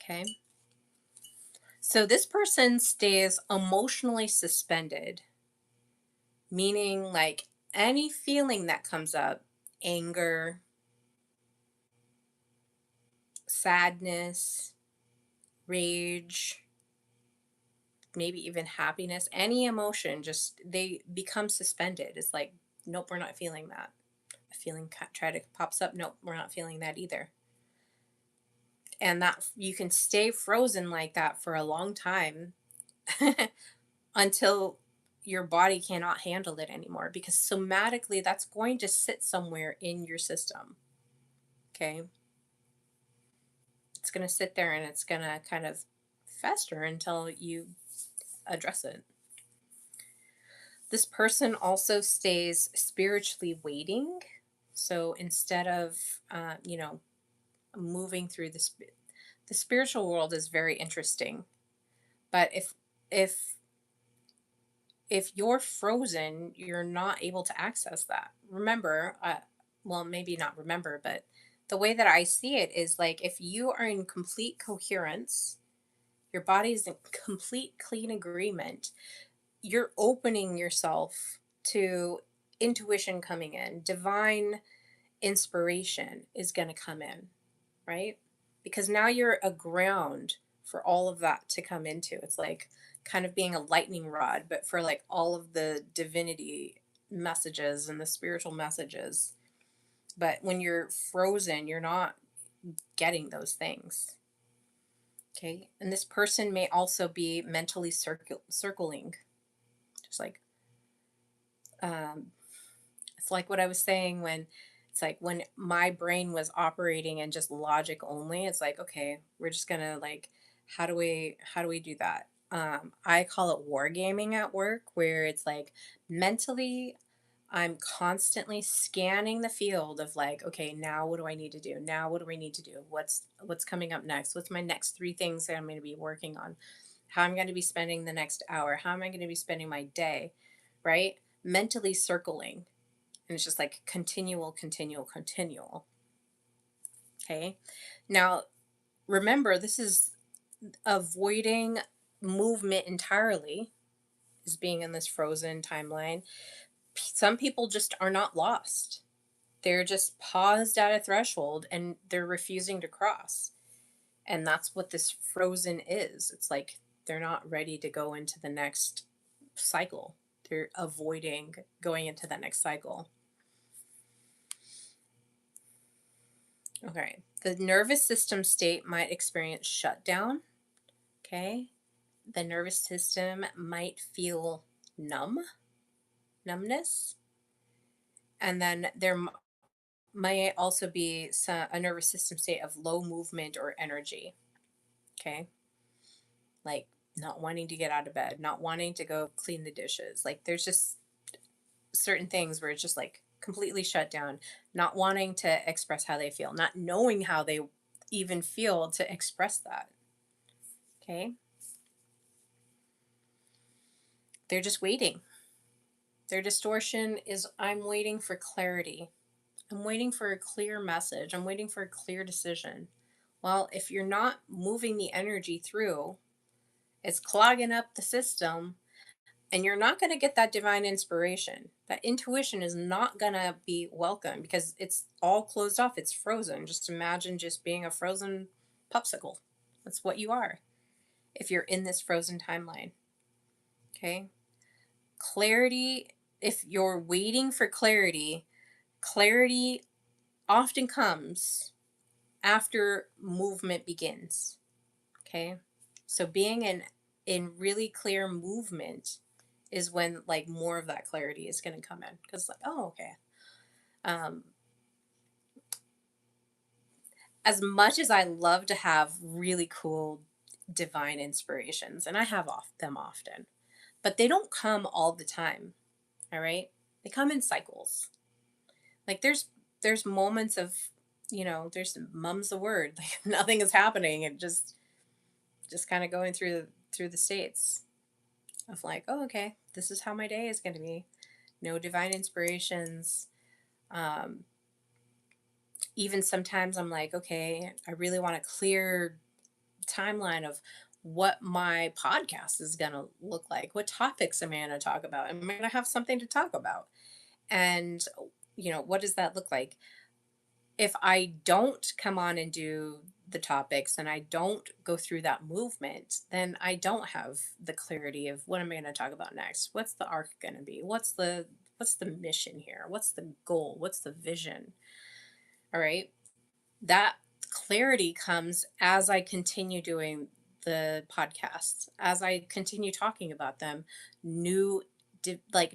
Okay? So this person stays emotionally suspended, meaning like any feeling that comes up, anger, sadness, rage, maybe even happiness, any emotion, just they become suspended. It's like, nope, we're not feeling that. A feeling try to pops up, nope, we're not feeling that either. And that you can stay frozen like that for a long time until your body cannot handle it anymore because somatically that's going to sit somewhere in your system. Okay. It's going to sit there and it's going to kind of fester until you address it. This person also stays spiritually waiting. So instead of, moving through the spiritual world is very interesting. But if if you're frozen, you're not able to access that. Remember, well, maybe not remember, but the way that I see it is like if you are in complete coherence, Your body is in complete, clean agreement. You're opening yourself to intuition coming in, divine inspiration is going to come in, right? Because now you're a ground for all of that to come into. It's like kind of being a lightning rod, but for like all of the divinity messages and the spiritual messages. But when you're frozen, you're not getting those things. Okay. And this person may also be mentally circling, just like, um, it's like what I was saying when it's like when my brain was operating in just logic only, it's like, okay, we're just gonna like, how do we do that? I call it wargaming at work, where it's like mentally I'm constantly scanning the field of like, okay, now what do I need to do? Now what do I need to do? What's coming up next? What's my next three things that I'm going to be working on? How I'm going to be spending the next hour? How am I going to be spending my day? Right? Mentally circling. And it's just like continual, continual, continual. Okay. Now, remember, this is avoiding movement entirely, is being in this frozen timeline. Some people just are not lost. They're just paused at a threshold and they're refusing to cross. And that's what this frozen is. It's like they're not ready to go into the next cycle. They're avoiding going into the next cycle. Okay. The nervous system state might experience shutdown. Okay. The nervous system might feel numbness. And then there might also be a nervous system state of low movement or energy. Okay. Like not wanting to get out of bed, not wanting to go clean the dishes. Like there's just certain things where it's just like completely shut down, not wanting to express how they feel, not knowing how they even feel to express that. Okay. They're just waiting. Their distortion is I'm waiting for clarity. I'm waiting for a clear message. I'm waiting for a clear decision. Well, if you're not moving the energy through, it's clogging up the system and you're not going to get that divine inspiration. That intuition is not going to be welcome because it's all closed off. It's frozen. Just imagine just being a frozen popsicle. That's what you are if you're in this frozen timeline. Okay. Clarity, if you're waiting for clarity, clarity often comes after movement begins. Okay. So being in really clear movement is when like more of that clarity is going to come in, because like, oh, okay. um as much as I love to have really cool divine inspirations, and I have them often, but they don't come all the time. All right. They come in cycles. Like there's moments of, there's mum's the word, like nothing is happening, and just kind of going through the states of like, oh, okay, this is how my day is going to be. No divine inspirations. um Even sometimes I'm like, okay, I really want a clear timeline of what my podcast is going to look like. What topics am I going to talk about? Am I going to have something to talk about? And, what does that look like? If I don't come on and do the topics and I don't go through that movement, then I don't have the clarity of what am I going to talk about next? What's the arc going to be? What's the mission here? What's the goal? What's the vision? All right. That clarity comes as I continue doing the podcasts, as I continue talking about them. New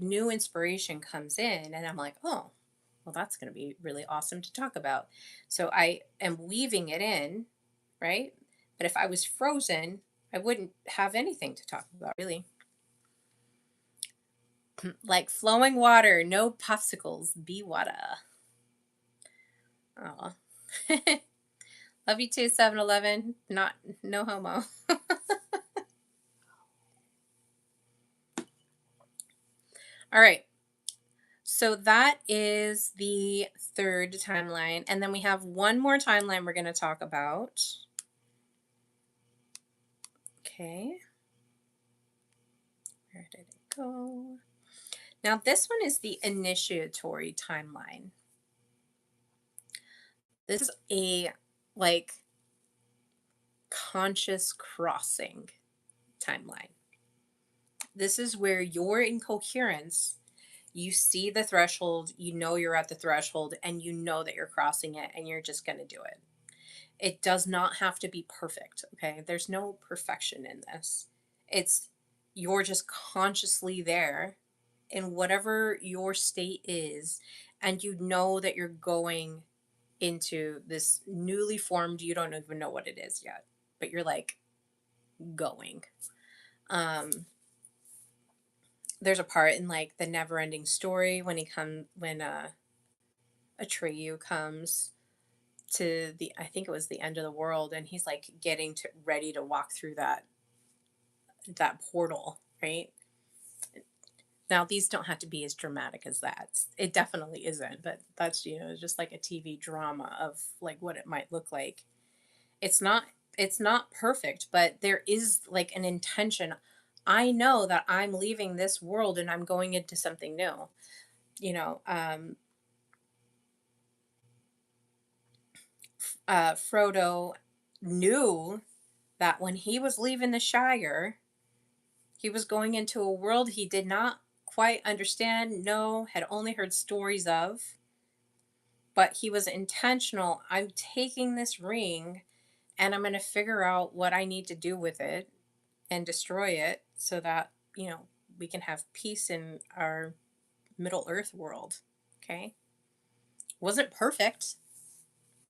new inspiration comes in and I'm like, oh, well, that's going to be really awesome to talk about. So I am weaving it in, right? But if I was frozen, I wouldn't have anything to talk about, really. Like flowing water, no popsicles, be water. Oh. Love you too, 7-Eleven. Not, no homo. All right. So that is the third timeline. And then we have one more timeline we're going to talk about. Okay, where did it go? Now, this one is the initiatory timeline. This is a like conscious crossing timeline. This is where you're in coherence. You see the threshold, you know you're at the threshold, and you know that you're crossing it, and you're just going to do it. It does not have to be perfect, okay? There's no perfection in this. It's you're just consciously there in whatever your state is, and you know that you're going into this newly formed, you don't even know what it is yet, but you're like going. Um, there's a part in like the never ending story when Atreyu comes to the, I think it was the end of the world, and he's like getting to ready to walk through that portal, right? Now these don't have to be as dramatic as that. It definitely isn't, but that's, just like a TV drama of like what it might look like. It's not it's not perfect, but there is like an intention. I know that I'm leaving this world and I'm going into something new. You know, Frodo knew that when he was leaving the Shire, he was going into a world he did not quite understand, know, had only heard stories of, but he was intentional. I'm taking this ring and I'm going to figure out what I need to do with it and destroy it so that, we can have peace in our Middle Earth world. Okay? Wasn't perfect,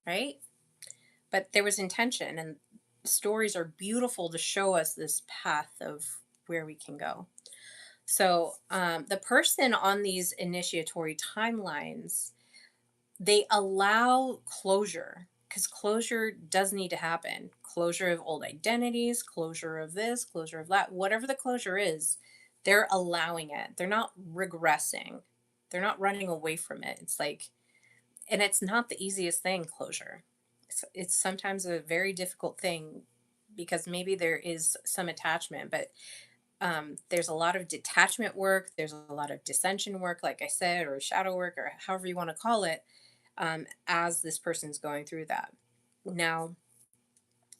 right? But there was intention, and stories are beautiful to show us this path of where we can go. So, the person on these initiatory timelines, they allow closure because closure does need to happen. Closure of old identities, closure of this, closure of that, whatever the closure is, they're allowing it. They're not regressing, they're not running away from it. It's like, and it's not the easiest thing, closure. It's sometimes a very difficult thing because maybe there is some attachment, but there's a lot of detachment work, there's a lot of dissension work, like I said, or shadow work, or however you want to call it, as this person's going through that. Now,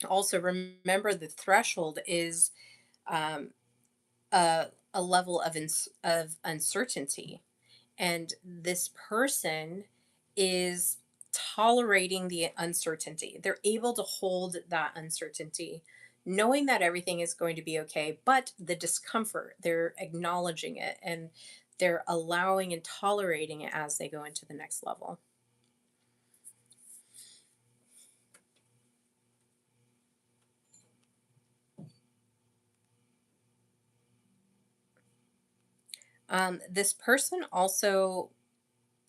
also remember the threshold is um, a level of uncertainty, and this person is tolerating the uncertainty. They're able to hold that uncertainty, knowing that everything is going to be okay, but the discomfort, they're acknowledging it and they're allowing and tolerating it as they go into the next level. This person also,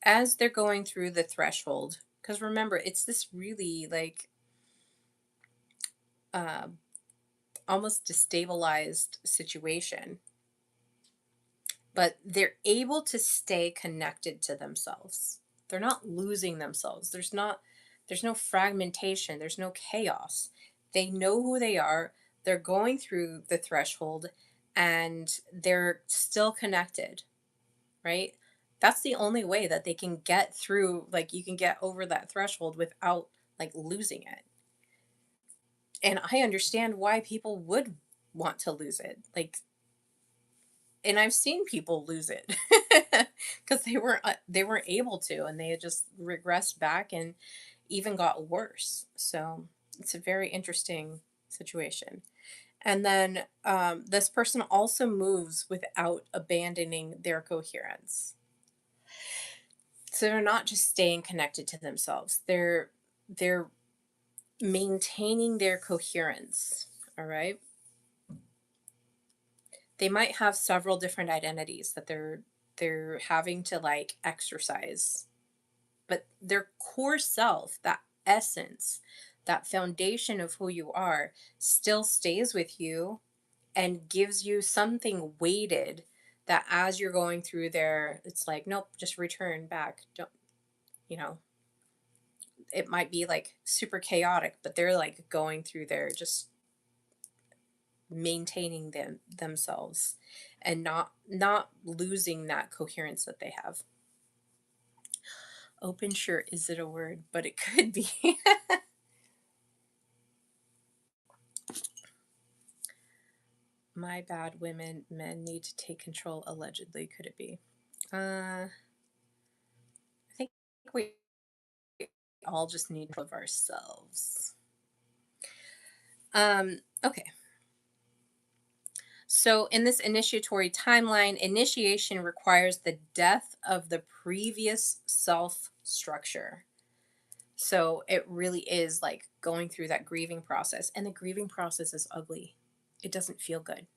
as they're going through the threshold, because remember, it's this really like uh, almost destabilized situation, but they're able to stay connected to themselves. They're not losing themselves. There's no fragmentation, there's no chaos. They know who they are. They're going through the threshold and they're still connected, right? That's the only way that they can get through, like you can get over that threshold without like losing it. And I understand why people would want to lose it. Like, and I've seen people lose it because they weren't able to, and they had just regressed back and even got worse. So it's a very interesting situation. And then this person also moves without abandoning their coherence. So they're not just staying connected to themselves. They're maintaining their coherence. All right. They might have several different identities that they're having to like exercise, but their core self, that essence, that foundation of who you are, still stays with you and gives you something weighted that as you're going through there, it's like, nope, just return back. Don't, you know, it might be like super chaotic, but they're like going through there just maintaining themselves and not losing that coherence that they have. Open sure isn't a word, but it could be. My bad, women, men need to take control, allegedly. Could it be? I think we all just need to love ourselves. Okay. So, in this initiatory timeline, initiation requires the death of the previous self structure. So, it really is like going through that grieving process. And the grieving process is ugly, it doesn't feel good.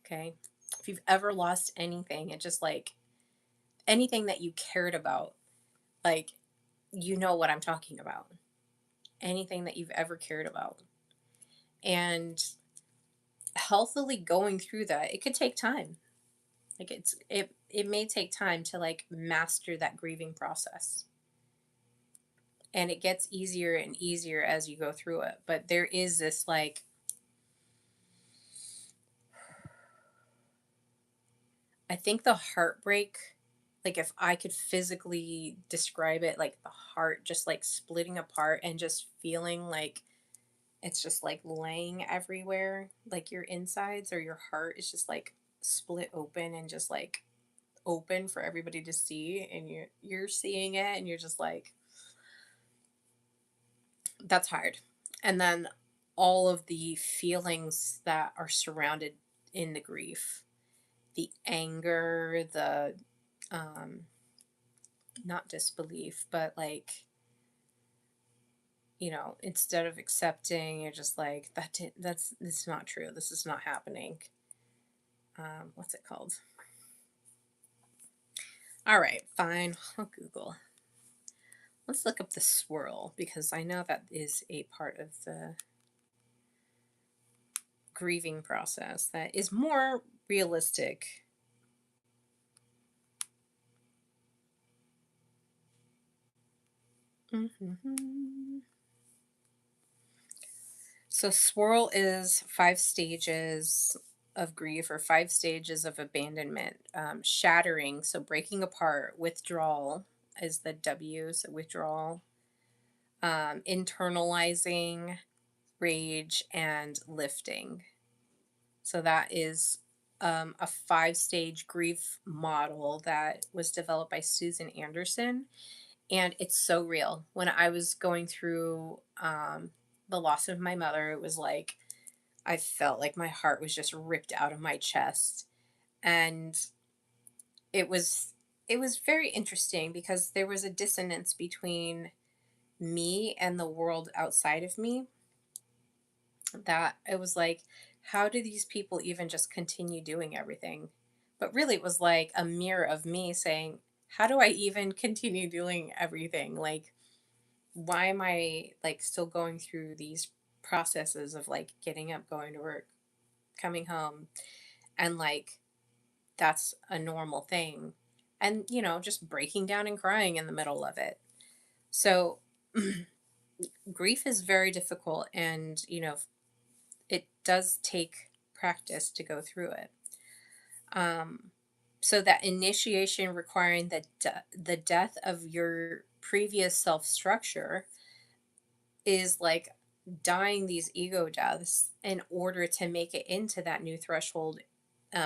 Okay. If you've ever lost anything, it just like anything that you cared about, like, you know what I'm talking about. Anything that you've ever cared about. And healthily going through that, it could take time. Like it may take time to like master that grieving process. And it gets easier and easier as you go through it. But there is this like I think the heartbreak, like if I could physically describe it, like the heart just like splitting apart and just feeling like it's just like laying everywhere, like your insides or your heart is just like split open and just like open for everybody to see, and you're seeing it and you're just like that's hard. And then all of the feelings that are surrounded in the grief, the anger, the um not disbelief, but like, instead of accepting, you're just like that's not true, this is not happening. What's it called? All right, fine, I'll Google. Let's look up the swirl because I know that is a part of the grieving process that is more realistic. Mhm. So, swirl is 5 stages of grief or 5 stages of abandonment. Shattering, so breaking apart. Withdrawal is the W, so withdrawal. Internalizing, rage, and lifting. So, that is a 5 stage grief model that was developed by Susan Anderson. And it's so real. When I was going through the loss of my mother, it was like I felt like my heart was just ripped out of my chest. And it was it was very interesting because there was a dissonance between me and the world outside of me, that it was like, how do these people even just continue doing everything? But really it was like a mirror of me saying, how do I even continue doing everything? Like, why am I like still going through these processes of like getting up, going to work, coming home, and like that's a normal thing. And just breaking down and crying in the middle of it. So grief is very difficult, and it does take practice to go through it. Um so that initiation requiring the death of your previous self structure is like dying these ego deaths in order to make it into that new threshold,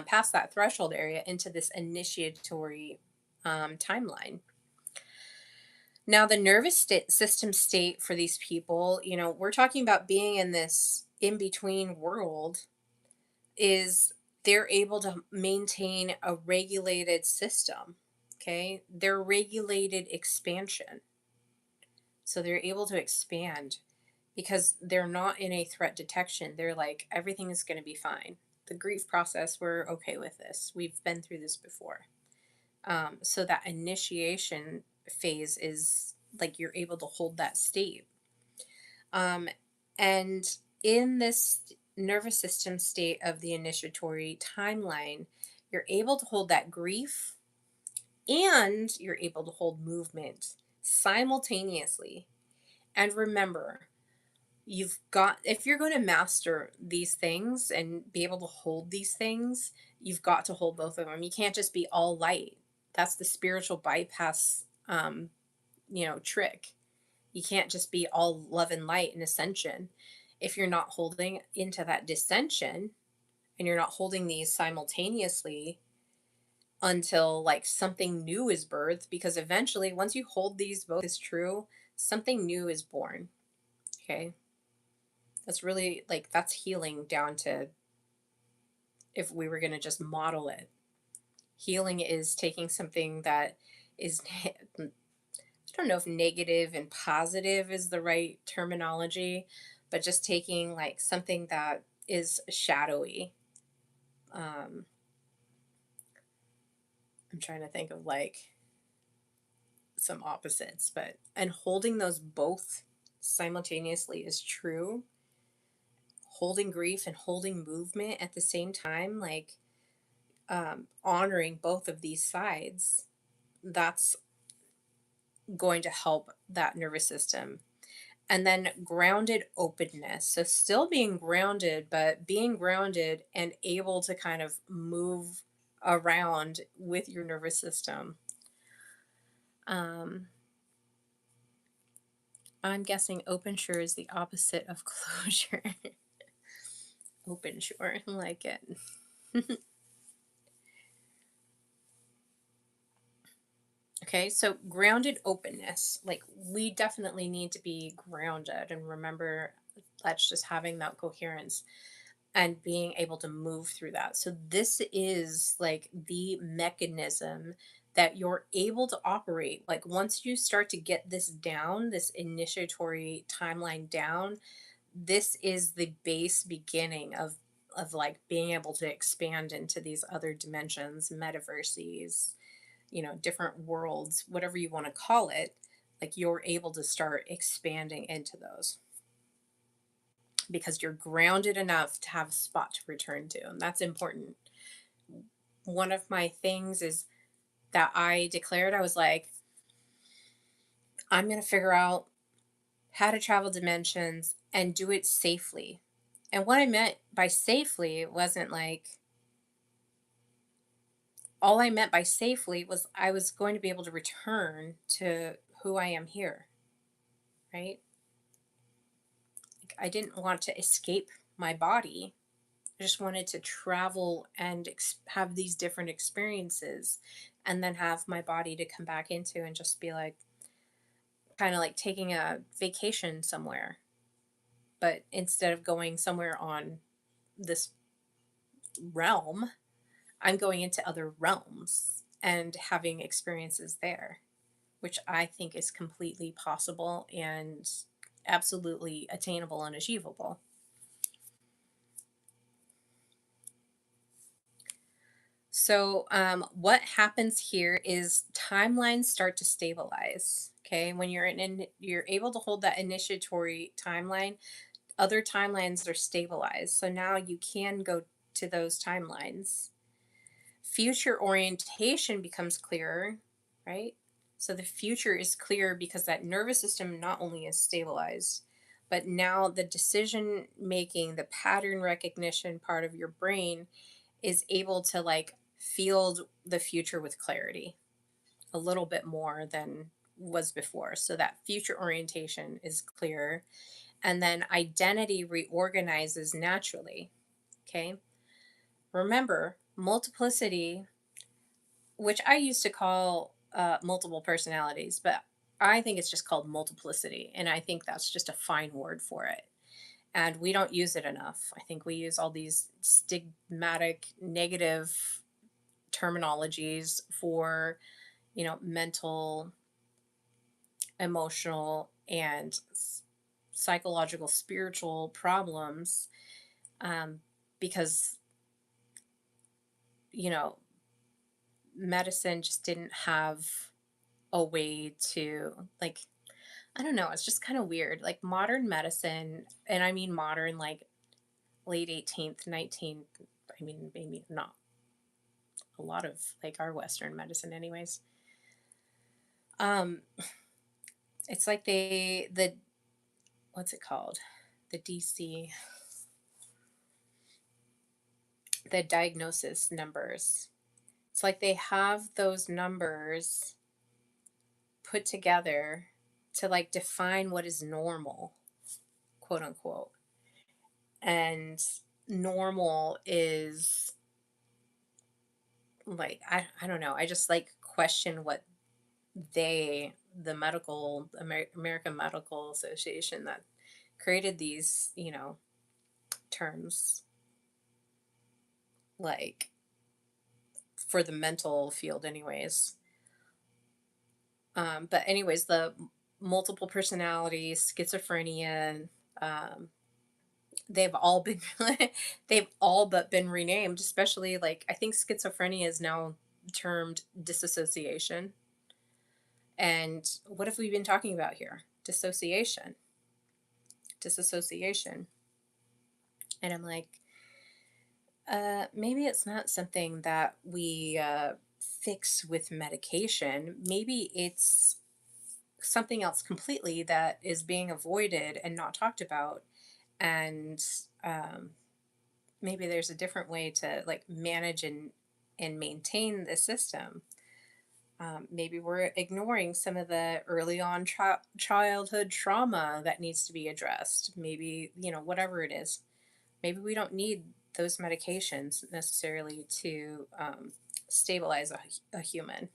past that threshold area into this initiatory timeline. Now, the system state for these people, we're talking about being in this in between world, is they're able to maintain a regulated system. Okay. They're regulated expansion. So they're able to expand because they're not in a threat detection. They're like, everything is going to be fine. The grief process, we're okay with this. We've been through this before. So that initiation phase is like you're able to hold that state. And in this nervous system state of the initiatory timeline, you're able to hold that grief and you're able to hold movement simultaneously. And remember, You've got, if you're going to master these things and be able to hold these things, you've got to hold both of them. You can't just be all light. That's the spiritual bypass, trick. You can't just be all love and light and ascension if you're not holding into that dissension, and you're not holding these simultaneously until like something new is birthed, because eventually once you hold these both as true, something new is born. Okay, that's really like, that's healing down to, if we were going to just model it, healing is taking something that is I don't know if negative and positive is the right terminology, but just taking like something that is shadowy. um I'm trying to think of like some opposites, but and holding those both simultaneously is true. Holding grief and holding movement at the same time, like, honoring both of these sides, that's going to help that nervous system. And then grounded openness. So still being grounded, but being grounded and able to kind of move around with your nervous system. Um, I'm guessing open shore is the opposite of closure. Open shore, I like it. Okay, so grounded openness. Like, we definitely need to be grounded and remember that's just having that coherence and being able to move through that. So, this is like the mechanism that you're able to operate. Like, once you start to get this down, this initiatory timeline down, this is the base beginning of like being able to expand into these other dimensions, metaverses, different worlds, whatever you want to call it. Like, you're able to start expanding into those because you're grounded enough to have a spot to return to. And that's important. One of my things is that I declared, I was like, I'm going to figure out how to travel dimensions and do it safely. And what I meant by safely wasn't like, all I meant by safely was I was going to be able to return to who I am here, right? Like, I didn't want to escape my body. I just wanted to travel and have these different experiences and then have my body to come back into and just be like, kind of like taking a vacation somewhere. But instead of going somewhere on this realm, I'm going into other realms and having experiences there, which I think is completely possible and absolutely attainable and achievable. So, what happens here is timelines start to stabilize. Okay, when you're able to hold that initiatory timeline, other timelines are stabilized. So now you can go to those timelines. Future orientation becomes clearer, right? So the future is clear because that nervous system not only is stabilized, but now the decision making, the pattern recognition part of your brain is able to like field the future with clarity a little bit more than was before. So that future orientation is clear. And then identity reorganizes naturally. Okay. Remember, multiplicity, which I used to call multiple personalities, but I think it's just called multiplicity. And I think that's just a fine word for it. And we don't use it enough. I think we use all these stigmatic, negative terminologies for, mental, emotional, and psychological, spiritual problems, um, because, you know, medicine just didn't have a way to, like, I don't know, it's just kind of weird. Like, modern medicine, and I mean modern, like late 18th, 19th, I mean, maybe not a lot of like our Western medicine, anyways. Um, it's like the what's it called? the DC, the diagnosis numbers. It's like they have those numbers put together to like define what is normal, quote unquote. And normal is like, I don't know. I just like question what the American Medical Association that created these, terms, like for the mental field, anyways. But anyways, the multiple personalities, schizophrenia, um, they've all been they've all but been renamed. Especially like I think schizophrenia is now termed disassociation. And what have we been talking about here? Dissociation, disassociation. And I'm like, maybe it's not something that we fix with medication. Maybe it's something else completely that is being avoided and not talked about. And um, maybe there's a different way to like manage and maintain the system. Maybe we're ignoring some of the early on childhood trauma that needs to be addressed. Maybe, whatever it is. Maybe we don't need those medications necessarily to stabilize a human.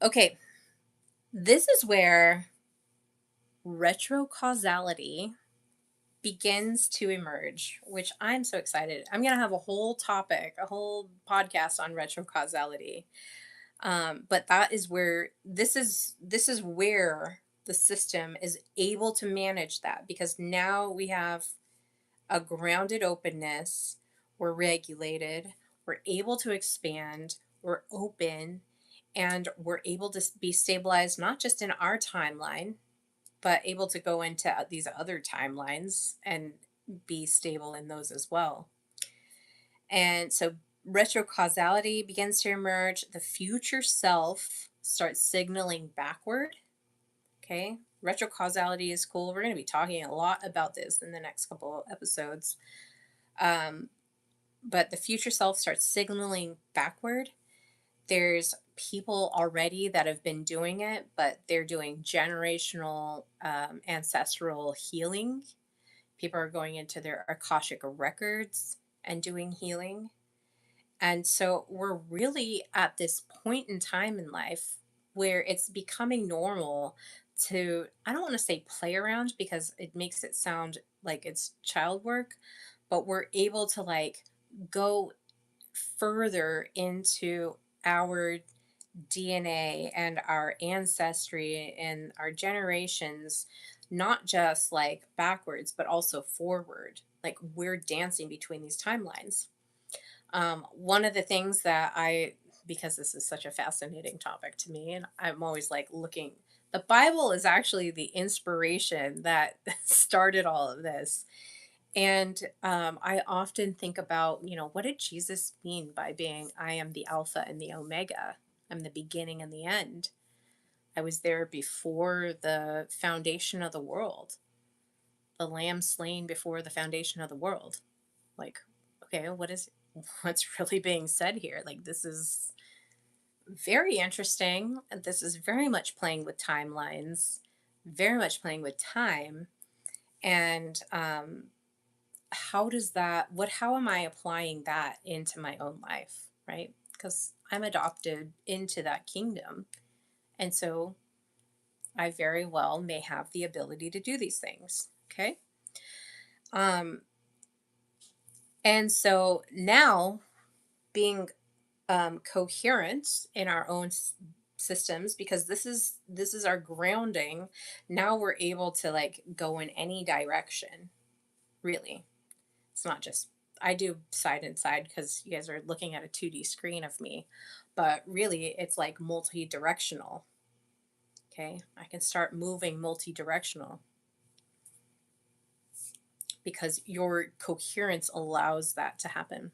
Okay, this is where retrocausality begins to emerge, which I'm so excited. I'm going to have a whole topic, a whole podcast on retrocausality. But that is where this is where the system is able to manage that, because now we have a grounded openness, we're regulated, we're able to expand, we're open, and we're able to be stabilized not just in our timeline, but able to go into these other timelines and be stable in those as well. And so retrocausality begins to emerge. The future self starts signaling backward. Okay. Retrocausality is cool. We're going to be talking a lot about this in the next couple of episodes. But the future self starts signaling backward. There's people already that have been doing it, but they're doing generational ancestral healing. People are going into their Akashic records and doing healing. And so we're really at this point in time in life where it's becoming normal to, I don't want to say play around because it makes it sound like it's child work, but we're able to like go further into our DNA and our ancestry and our generations, not just like backwards, but also forward. Like we're dancing between these timelines. One of the things that because this is such a fascinating topic to me, and I'm always like looking, the Bible is actually the inspiration that started all of this. And I often think about, what did Jesus mean by being, I am the Alpha and the Omega? I'm the beginning and the end. I was there before the foundation of the world, the lamb slain before the foundation of the world. Like, okay, what's really being said here? Like, this is very interesting. This is very much playing with timelines, very much playing with time. And how am I applying that into my own life, right? Because I'm adopted into that kingdom. And so I very well may have the ability to do these things. Okay. Um, and so now being coherent in our own systems, because this is our grounding. Now we're able to like go in any direction. Really, it's not just I do side and side because you guys are looking at a 2D screen of me, but really it's like multi-directional. Okay, I can start moving multi-directional because your coherence allows that to happen.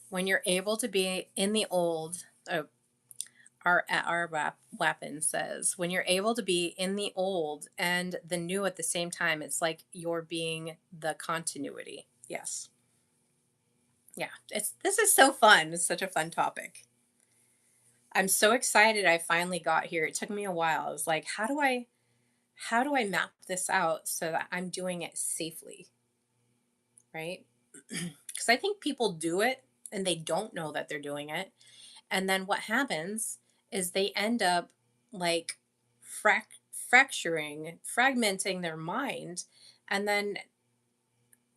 When you're able to be in the old, Weapon says, when you're able to be in the old and the new at the same time, it's like you're being the continuity. Yes. Yeah. This is so fun. It's such a fun topic. I'm so excited I finally got here. It took me a while. I was like, how do I map this out so that I'm doing it safely, right? Because I think people do it and they don't know that they're doing it. And then what happens is they end up like fragmenting their mind. And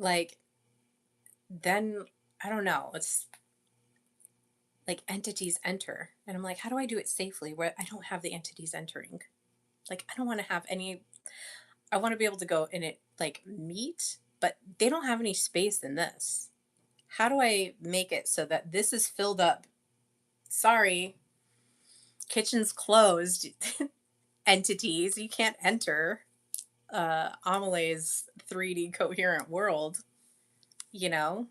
like, then I don't know, it's like entities enter. And I'm like, how do I do it safely where I don't have the entities entering? Like, I don't want to have any, I want to be able to go in it like meet, but they don't have any space in this. How do I make it so that this is filled up? Sorry, kitchen's closed. Entities, you can't enter Amale's 3D coherent world, you know?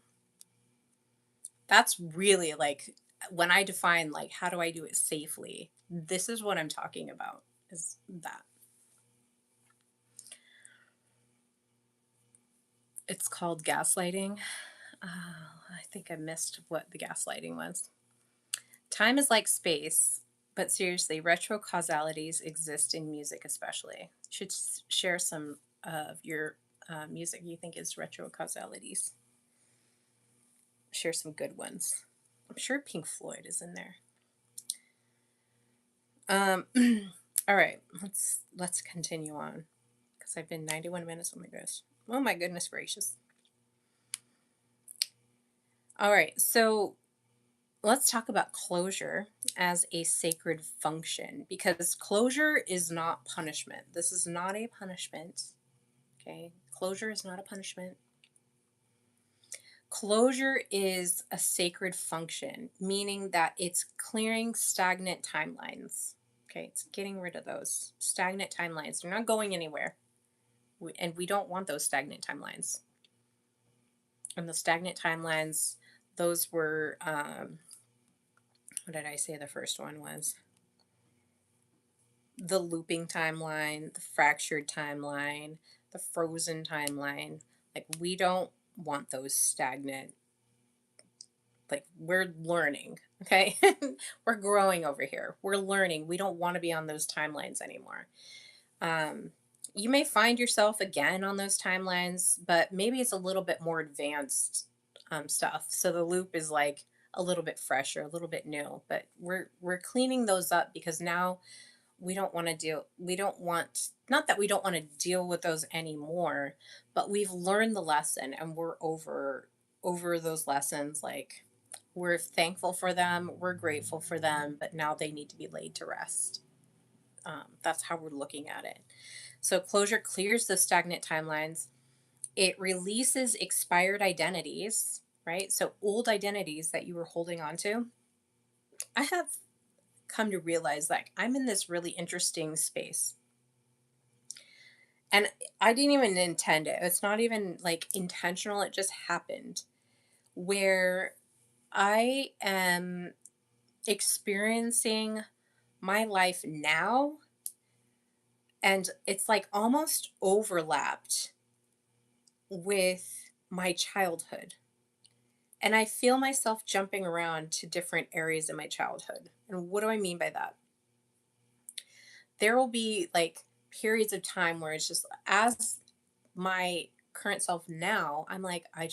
That's really like when I define like how do I do it safely? This is what I'm talking about is that. It's called gaslighting. I think I missed what the gaslighting was. Time is like space, but seriously, retro causalities exist in music, especially. You should share some of your music you think is retro causalities. Share some good ones. I'm sure Pink Floyd is in there. Um, all right, let's continue on because I've been 91 minutes. Oh my gosh. Oh my goodness gracious. All right, so let's talk about closure as a sacred function because closure is not punishment. This is not a punishment. Okay, closure is not a punishment. Closure is a sacred function, meaning that it's clearing stagnant timelines. Okay, it's getting rid of those stagnant timelines. They're not going anywhere. And we don't want those stagnant timelines. And the stagnant timelines, those were, what did I say the first one was? The looping timeline, the fractured timeline, the frozen timeline. Like, we don't want those stagnant. Like, we're learning, okay? We're growing over here. We're learning. We don't want to be on those timelines anymore. You may find yourself again on those timelines, but maybe it's a little bit more advanced stuff. So the loop is like a little bit fresher, a little bit new. But we're cleaning those up because now we don't want to deal. We don't want, not that we don't want to deal with those anymore, but we've learned the lesson and we're over those lessons. Like, we're thankful for them, we're grateful for them, but now they need to be laid to rest. That's how we're looking at it. So closure clears the stagnant timelines. It releases expired identities, right? So old identities that you were holding on to. I have come to realize like I'm in this really interesting space. And I didn't even intend it. It's not even like intentional. It just happened where I am experiencing my life now and it's like almost overlapped with my childhood. And I feel myself jumping around to different areas in my childhood. And what do I mean by that? There will be like periods of time where it's just as my current self now, I'm like, I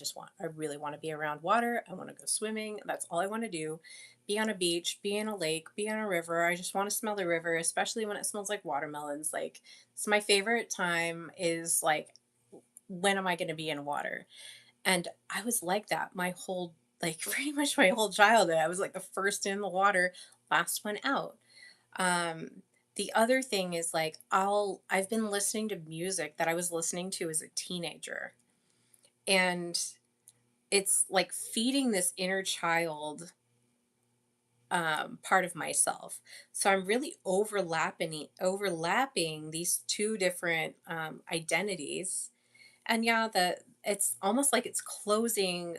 really want to be around water. I want to go swimming. That's all I want to do. Be on a beach, be in a lake, be on a river. I just want to smell the river, especially when it smells like watermelons. Like, it's my favorite time is like, when am I going to be in water? And I was like that my whole, like, pretty much my whole childhood. I was like the first in the water, last one out. Um, the other thing is like I've been listening to music that I was listening to as a teenager. And it's like feeding this inner child part of myself. So I'm really overlapping these two different identities. And yeah, it's almost like it's closing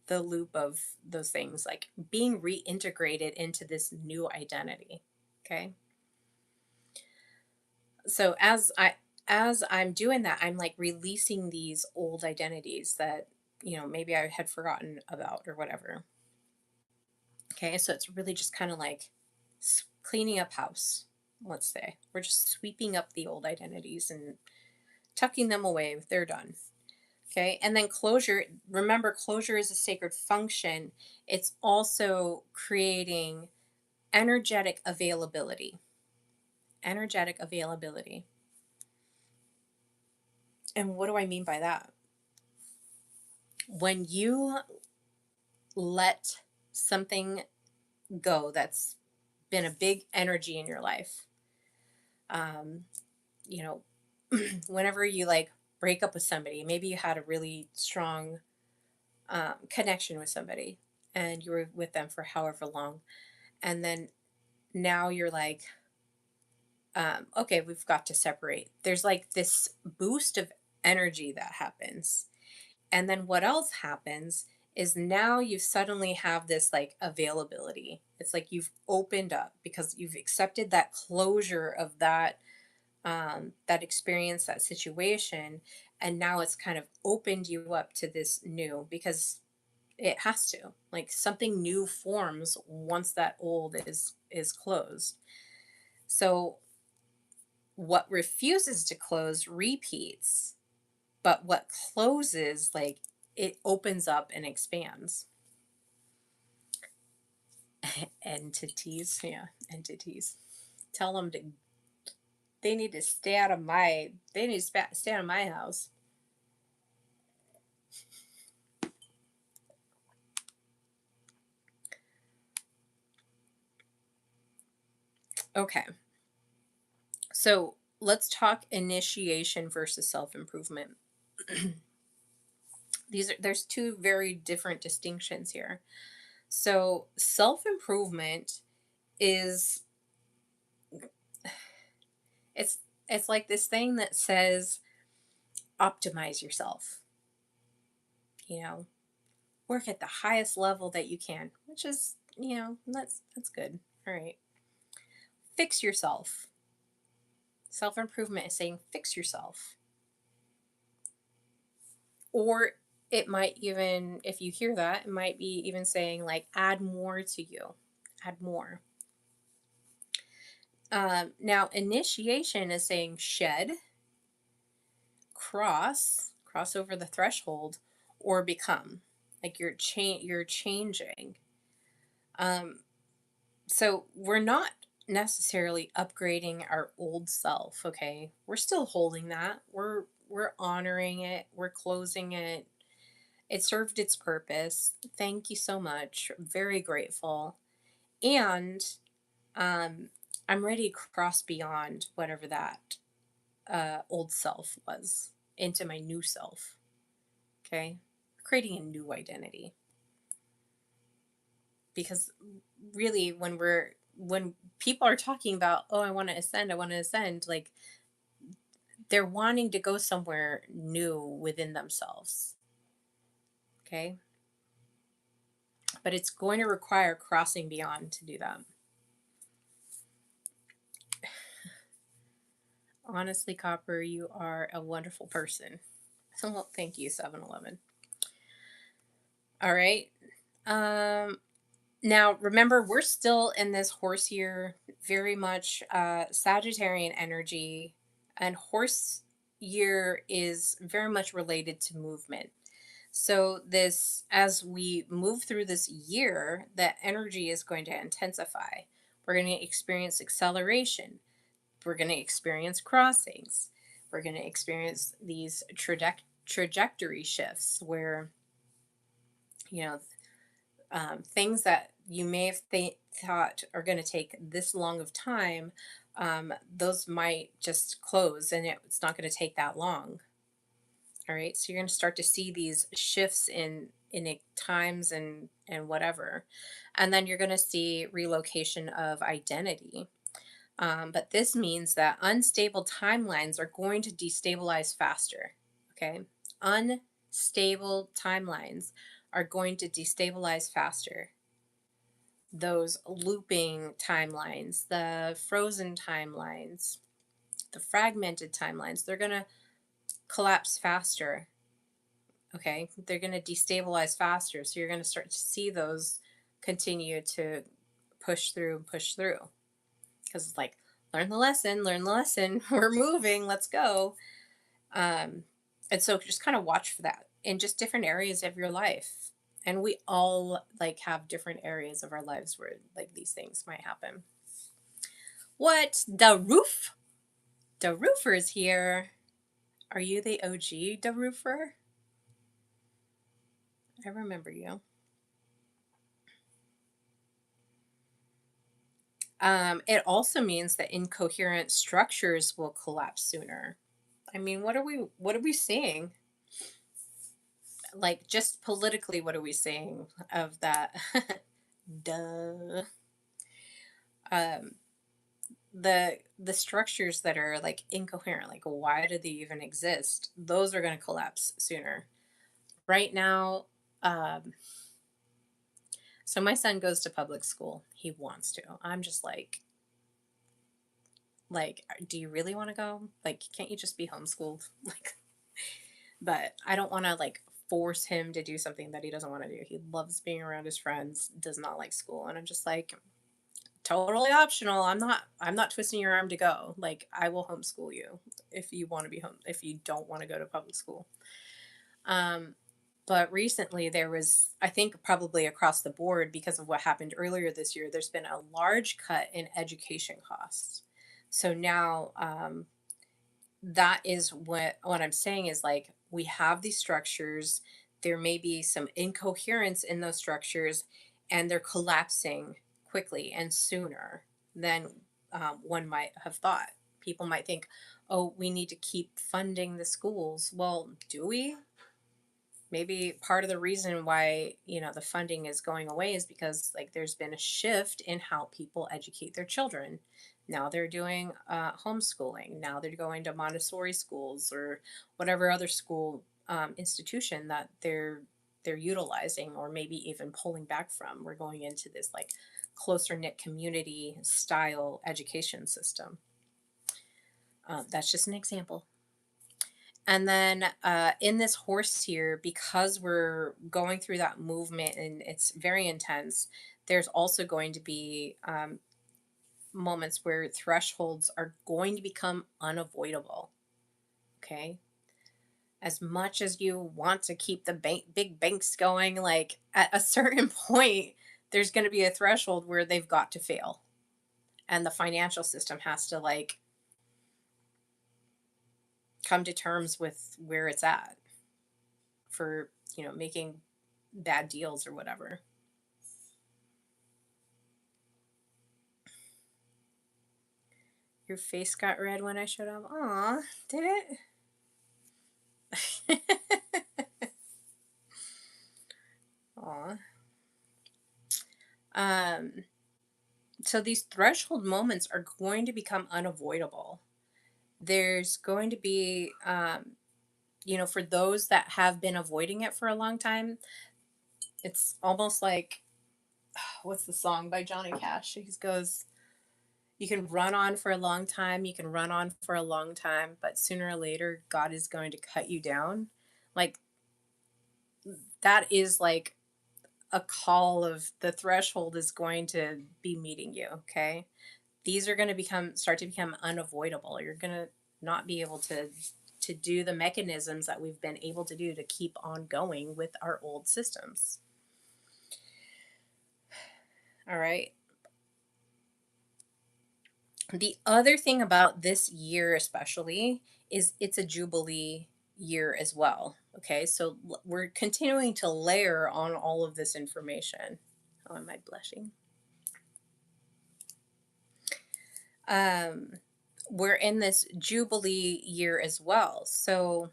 the loop of those things, like being reintegrated into this new identity. Okay. So as I'm doing that, I'm like releasing these old identities that, maybe I had forgotten about or whatever. Okay. So it's really just kind of like cleaning up house, let's say. We're just sweeping up the old identities and tucking them away. They're done. Okay. And then closure, remember, closure is a sacred function. It's also creating energetic availability. Energetic availability. And what do I mean by that? When you let something go that's been a big energy in your life, um, you know, whenever you like break up with somebody, maybe you had a really strong connection with somebody and you were with them for however long, and then now you're like, okay, we've got to separate. There's like this boost of energy that happens. And then what else happens is now you suddenly have this like availability. It's like you've opened up because you've accepted that closure of that experience, that situation, and now it's kind of opened you up to this new, because it has to, like, something new forms once that old is closed. So what refuses to close repeats, but what closes, like, it opens up and expands. Entities, yeah, entities. Tell them to, they need to stay out of my, they need to stay out of my house. Okay, so let's talk initiation versus self-improvement. There's two very different distinctions here. So self-improvement is, it's it's like this thing that says optimize yourself, you know, work at the highest level that you can, which is, that's good. All right. Fix yourself. Self-improvement is saying fix yourself. Or it might even, if you hear that, it might be even saying like add more to you. Add more. Now initiation is saying shed, cross over the threshold, or become, like you're changing. um so we're not necessarily upgrading our old self. Okay, we're still holding that, we're honoring it, we're closing it. It served its purpose, thank you so much, very grateful. And I'm ready to cross beyond whatever that old self was into my new self. Okay. Creating a new identity. Because really, when people are talking about, oh, I want to ascend, like they're wanting to go somewhere new within themselves. Okay. But it's going to require crossing beyond to do that. Honestly, Copper, you are a wonderful person. Well, thank you, 7-Eleven. All right. Um, Now, remember, we're still in this horse year, very much Sagittarian energy, and horse year is very much related to movement. So, this, as we move through this year, that energy is going to intensify. We're going to experience acceleration. We're going to experience crossings. We're going to experience these trajectory shifts where, you know, things that you may have thought are going to take this long of time, those might just close, and it's not going to take that long. All right, so you're going to start to see these shifts in times and whatever, and then you're going to see relocation of identity. But this means that unstable timelines are going to destabilize faster. Okay, unstable timelines are going to destabilize faster. Those looping timelines, the frozen timelines, the fragmented timelines, they're going to collapse faster. Okay. They're going to destabilize faster. So you're going to start to see those continue to push through and push through. Because it's like, learn the lesson, learn the lesson. We're moving. Let's go. Um, and so just kind of watch for that in just different areas of your life. And we all like have different areas of our lives where like these things might happen. What the roof? The roofer is here. Are you the OG the roofer? I remember you. It also means that incoherent structures will collapse sooner. I mean, what are we seeing? Like just politically, what are we seeing of that? Duh. Um, the structures that are like incoherent, like why do they even exist? Those are going to collapse sooner. Right now, um, so my son goes to public school. He wants to. I'm just like, do you really want to go? Like, can't you just be homeschooled? Like, but I don't want to like force him to do something that he doesn't want to do. He loves being around his friends, does not like school, and I'm just like, totally optional. I'm not twisting your arm to go. Like, I will homeschool you if you want to be home, if you don't want to go to public school. Um, but recently there was, I think probably across the board because of what happened earlier this year, there's been a large cut in education costs. So now that is what I'm saying is like we have these structures. There may be some incoherence in those structures, and they're collapsing quickly and sooner than one might have thought. People might think, "Oh, we need to keep funding the schools." Well, do we? Maybe part of the reason why the funding is going away is because like there's been a shift in how people educate their children. Now they're doing homeschooling. Now they're going to Montessori schools or whatever other school institution that they're utilizing, or maybe even pulling back from. We're going into this like closer knit community style education system. That's just an example. And then in this horse here, because we're going through that movement and it's very intense, there's also going to be moments where thresholds are going to become unavoidable. Okay. As much as you want to keep the big banks going, like at a certain point, there's going to be a threshold where they've got to fail. And the financial system has to like come to terms with where it's at for, making bad deals or whatever. Your face got red when I showed up. Aw, did it? Aw. Um, so these threshold moments are going to become unavoidable. There's going to be, for those that have been avoiding it for a long time, it's almost like, what's the song by Johnny Cash? He goes, you can run on for a long time, you can run on for a long time, but sooner or later, God is going to cut you down. Like, that is like a call of the threshold is going to be meeting you. Okay. These are going to start to become unavoidable. You're going to not be able to do the mechanisms that we've been able to do to keep on going with our old systems. All right. The other thing about this year, especially, is it's a Jubilee year as well. Okay. So we're continuing to layer on all of this information. Oh, am I blushing? Um, we're in this Jubilee year as well. So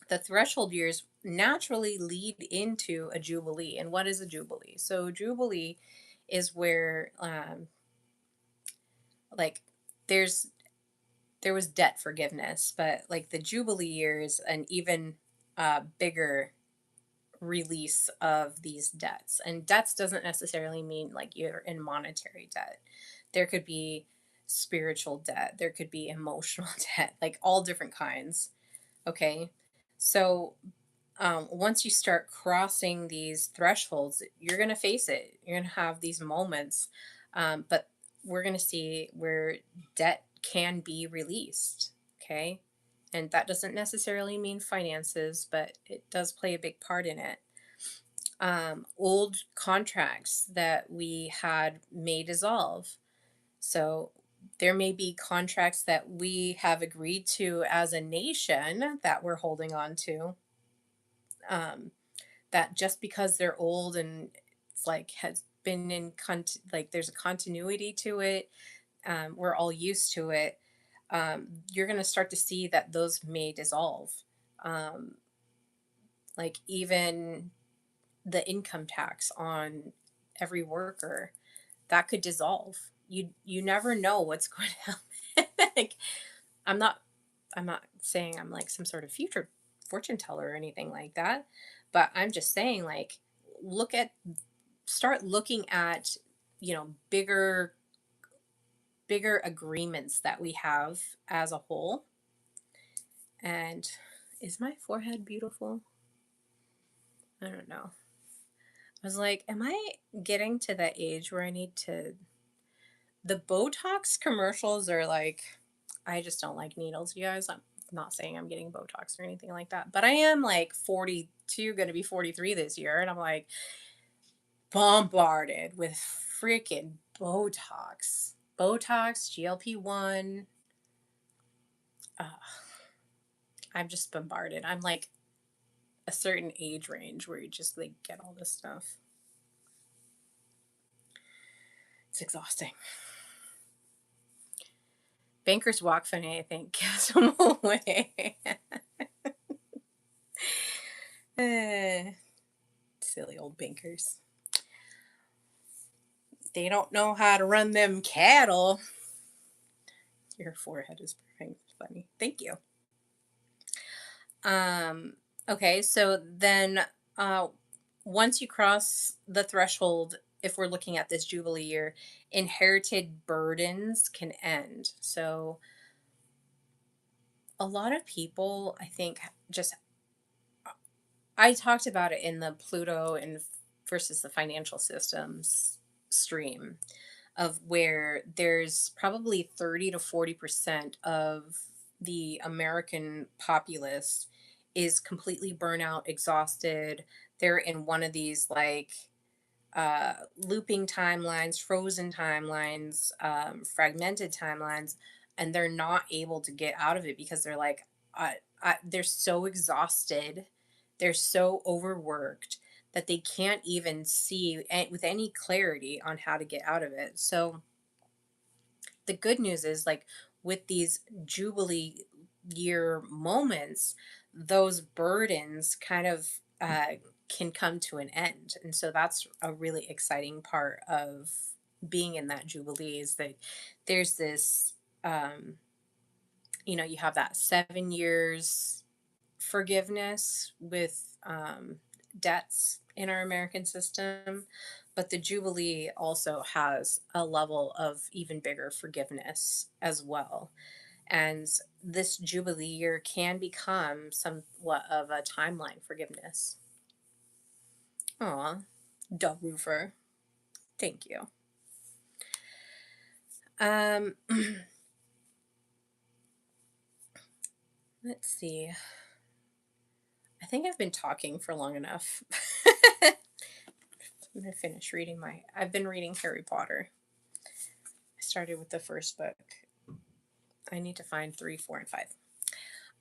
the threshold years naturally lead into a Jubilee. And what is a Jubilee? So, Jubilee is where, like, there's there was debt forgiveness, but like the Jubilee years, an even bigger release of these debts. And debts doesn't necessarily mean like you're in monetary debt. There could be spiritual debt, there could be emotional debt, like all different kinds. Okay. So once you start crossing these thresholds, you're going to face it. You're going to have these moments. But we're going to see where debt can be released. Okay. And that doesn't necessarily mean finances, but it does play a big part in it. Old contracts that we had may dissolve. So there may be contracts that we have agreed to as a nation that we're holding on to, um, that just because they're old and it's like has been in like there's a continuity to it, we're all used to it. You're going to start to see that those may dissolve. Um, like even the income tax on every worker, that could dissolve. You never know what's going to happen. Like, I'm not I'm not saying I'm like some sort of future fortune teller or anything like that, but I'm just saying like look at start looking at, bigger agreements that we have as a whole. And is my forehead beautiful? I don't know. I was like, am I getting to that age where I need to the Botox commercials are like, I just don't like needles, you guys. I'm not saying I'm getting Botox or anything like that, but I am like 42, going to be 43 this year, and I'm like bombarded with freaking Botox, GLP-1. Uh, I'm just bombarded. I'm like a certain age range where you just like get all this stuff. It's exhausting. Banker's Walk Funny, I think, gives them away. Silly old bankers. They don't know how to run them cattle. Your forehead is funny. Thank you. Um, okay, so then uh, once you cross the threshold, if we're looking at this Jubilee year, inherited burdens can end. So a lot of people, I think, just I talked about it in the Pluto and versus the financial systems stream of where there's probably 30 to 40% of the American populace is completely burnout, exhausted. They're in one of these like looping timelines, frozen timelines, fragmented timelines, and they're not able to get out of it because they're like, they're so exhausted, they're so overworked that they can't even see with any clarity on how to get out of it. So the good news is like with these Jubilee year moments, those burdens kind of can come to an end. And so that's a really exciting part of being in that Jubilee is that there's this, um, you have that 7 years forgiveness with debts in our American system, but the Jubilee also has a level of even bigger forgiveness as well. And this Jubilee year can become somewhat of a timeline forgiveness. Aw, dub roofer. Thank you. Um, let's see. I think I've been talking for long enough. I'm gonna finish reading I've been reading Harry Potter. I started with the first book. I need to find 3, 4, and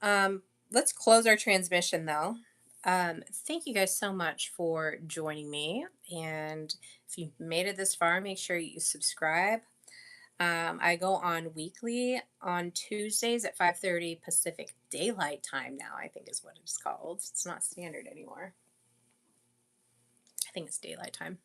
5. Let's close our transmission though. Thank you guys so much for joining me. And if you've made it this far, make sure you subscribe. I go on weekly on Tuesdays at 5:30 Pacific Daylight Time now, I think is what it's called. It's not standard anymore. I think it's daylight time.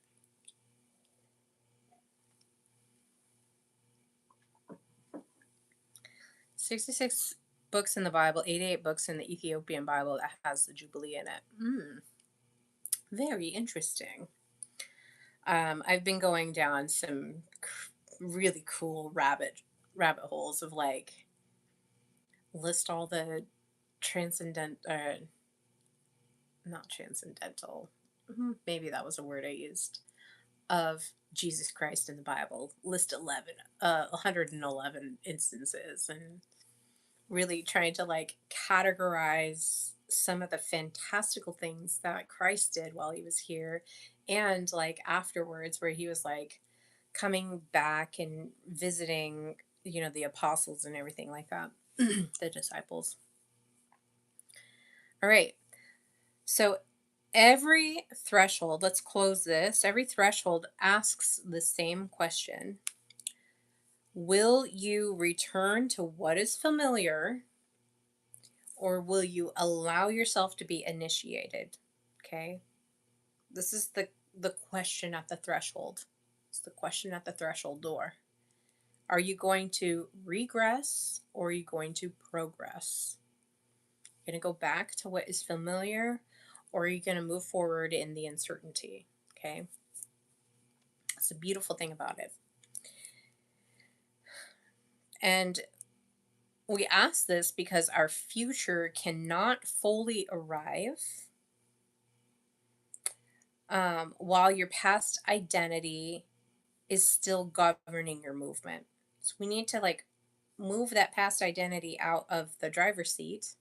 66 books in the Bible, 88 books in the Ethiopian Bible that has the Jubilee in it. Very interesting. I've been going down some really cool rabbit holes of like list all the transcendent not transcendental, maybe that was a word I used, of Jesus Christ in the Bible. List 11, 111 instances, and really trying to like categorize some of the fantastical things that Christ did while he was here, and like afterwards where he was like coming back and visiting, the apostles and everything like that, the disciples. All right. So every threshold, let's close this. Every threshold asks the same question. Will you return to what is familiar, or will you allow yourself to be initiated? Okay. This is the question at the threshold. It's the question at the threshold door. Are you going to regress, or are you going to progress? You're going to go back to what is familiar, or are you going to move forward in the uncertainty? Okay. That's the beautiful thing about it. And we ask this because our future cannot fully arrive while your past identity is still governing your movement. So we need to like move that past identity out of the driver's seat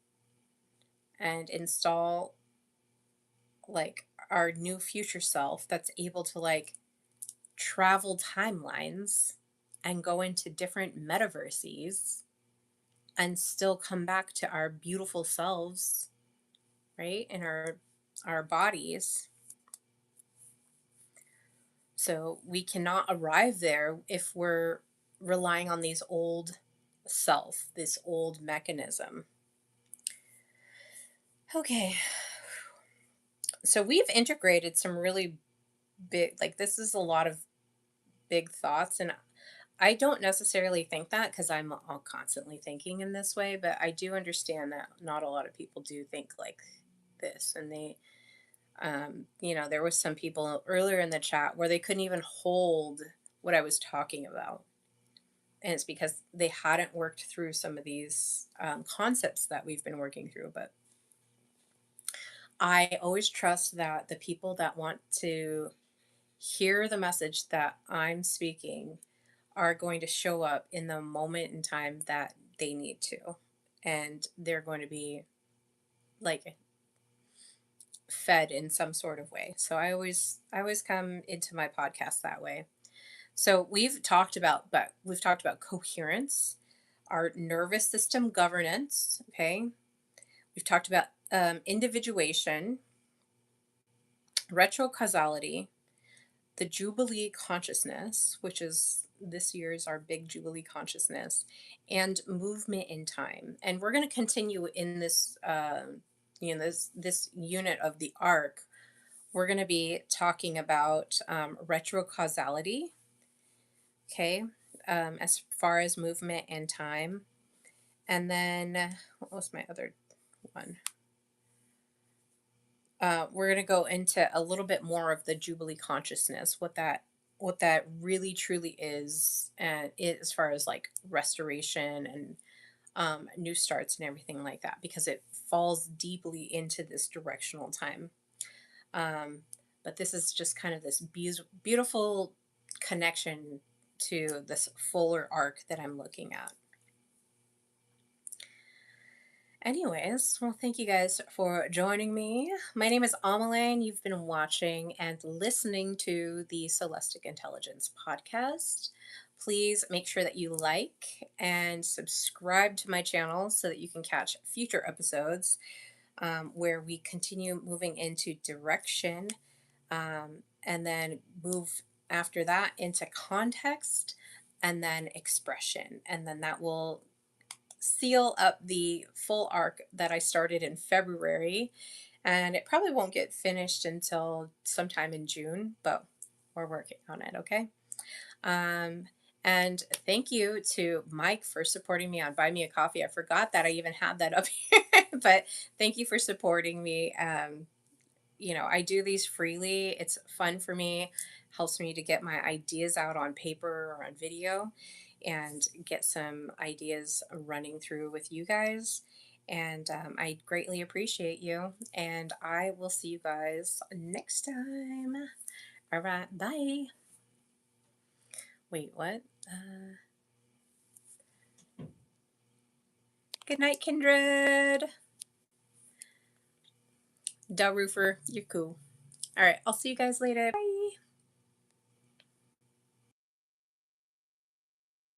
and install like our new future self that's able to like travel timelines and go into different metaverses and still come back to our beautiful selves, right? In our bodies. So we cannot arrive there if we're relying on these old self, this old mechanism. Okay. So we've integrated some really big, like this is a lot of big thoughts, and I don't necessarily think that because I'm all constantly thinking in this way, but I do understand that not a lot of people do think like this. And there was some people earlier in the chat where they couldn't even hold what I was talking about. And it's because they hadn't worked through some of these concepts that we've been working through. But I always trust that the people that want to hear the message that I'm speaking are going to show up in the moment in time that they need to. And they're going to be like fed in some sort of way. So I always come into my podcast that way. So we've talked about coherence, our nervous system governance, okay? We've talked about individuation, retrocausality, the Jubilee consciousness, which is this year's our big Jubilee consciousness, and movement in time. And we're going to continue in this, this unit of the arc. We're going to be talking about retrocausality, okay, as far as movement and time. And then, what was my other one? We're going to go into a little bit more of the Jubilee consciousness, what that really truly is, and as far as like restoration and new starts and everything like that, because it falls deeply into this directional time. But this is just kind of this beautiful connection to this fuller arc that I'm looking at. Anyways, well, thank you guys for joining me. My name is Amaline. You've been watching and listening to the Celestic Intelligence podcast. Please make sure that you like and subscribe to my channel so that you can catch future episodes where we continue moving into direction, and then move after that into context and then expression. And then that will seal up the full arc that I started in February. And it probably won't get finished until sometime in June, but we're working on it, okay? And thank you to Mike for supporting me on Buy Me a Coffee. I forgot that I even had that up here, but thank you for supporting me. you know, I do these freely. It's fun for me, helps me to get my ideas out on paper or on video and get some ideas running through with you guys. And I greatly appreciate you. And I will see you guys next time. All right, bye. Wait, what? Good night, Kindred. Duh, Roofer, you're cool. All right, I'll see you guys later. Bye.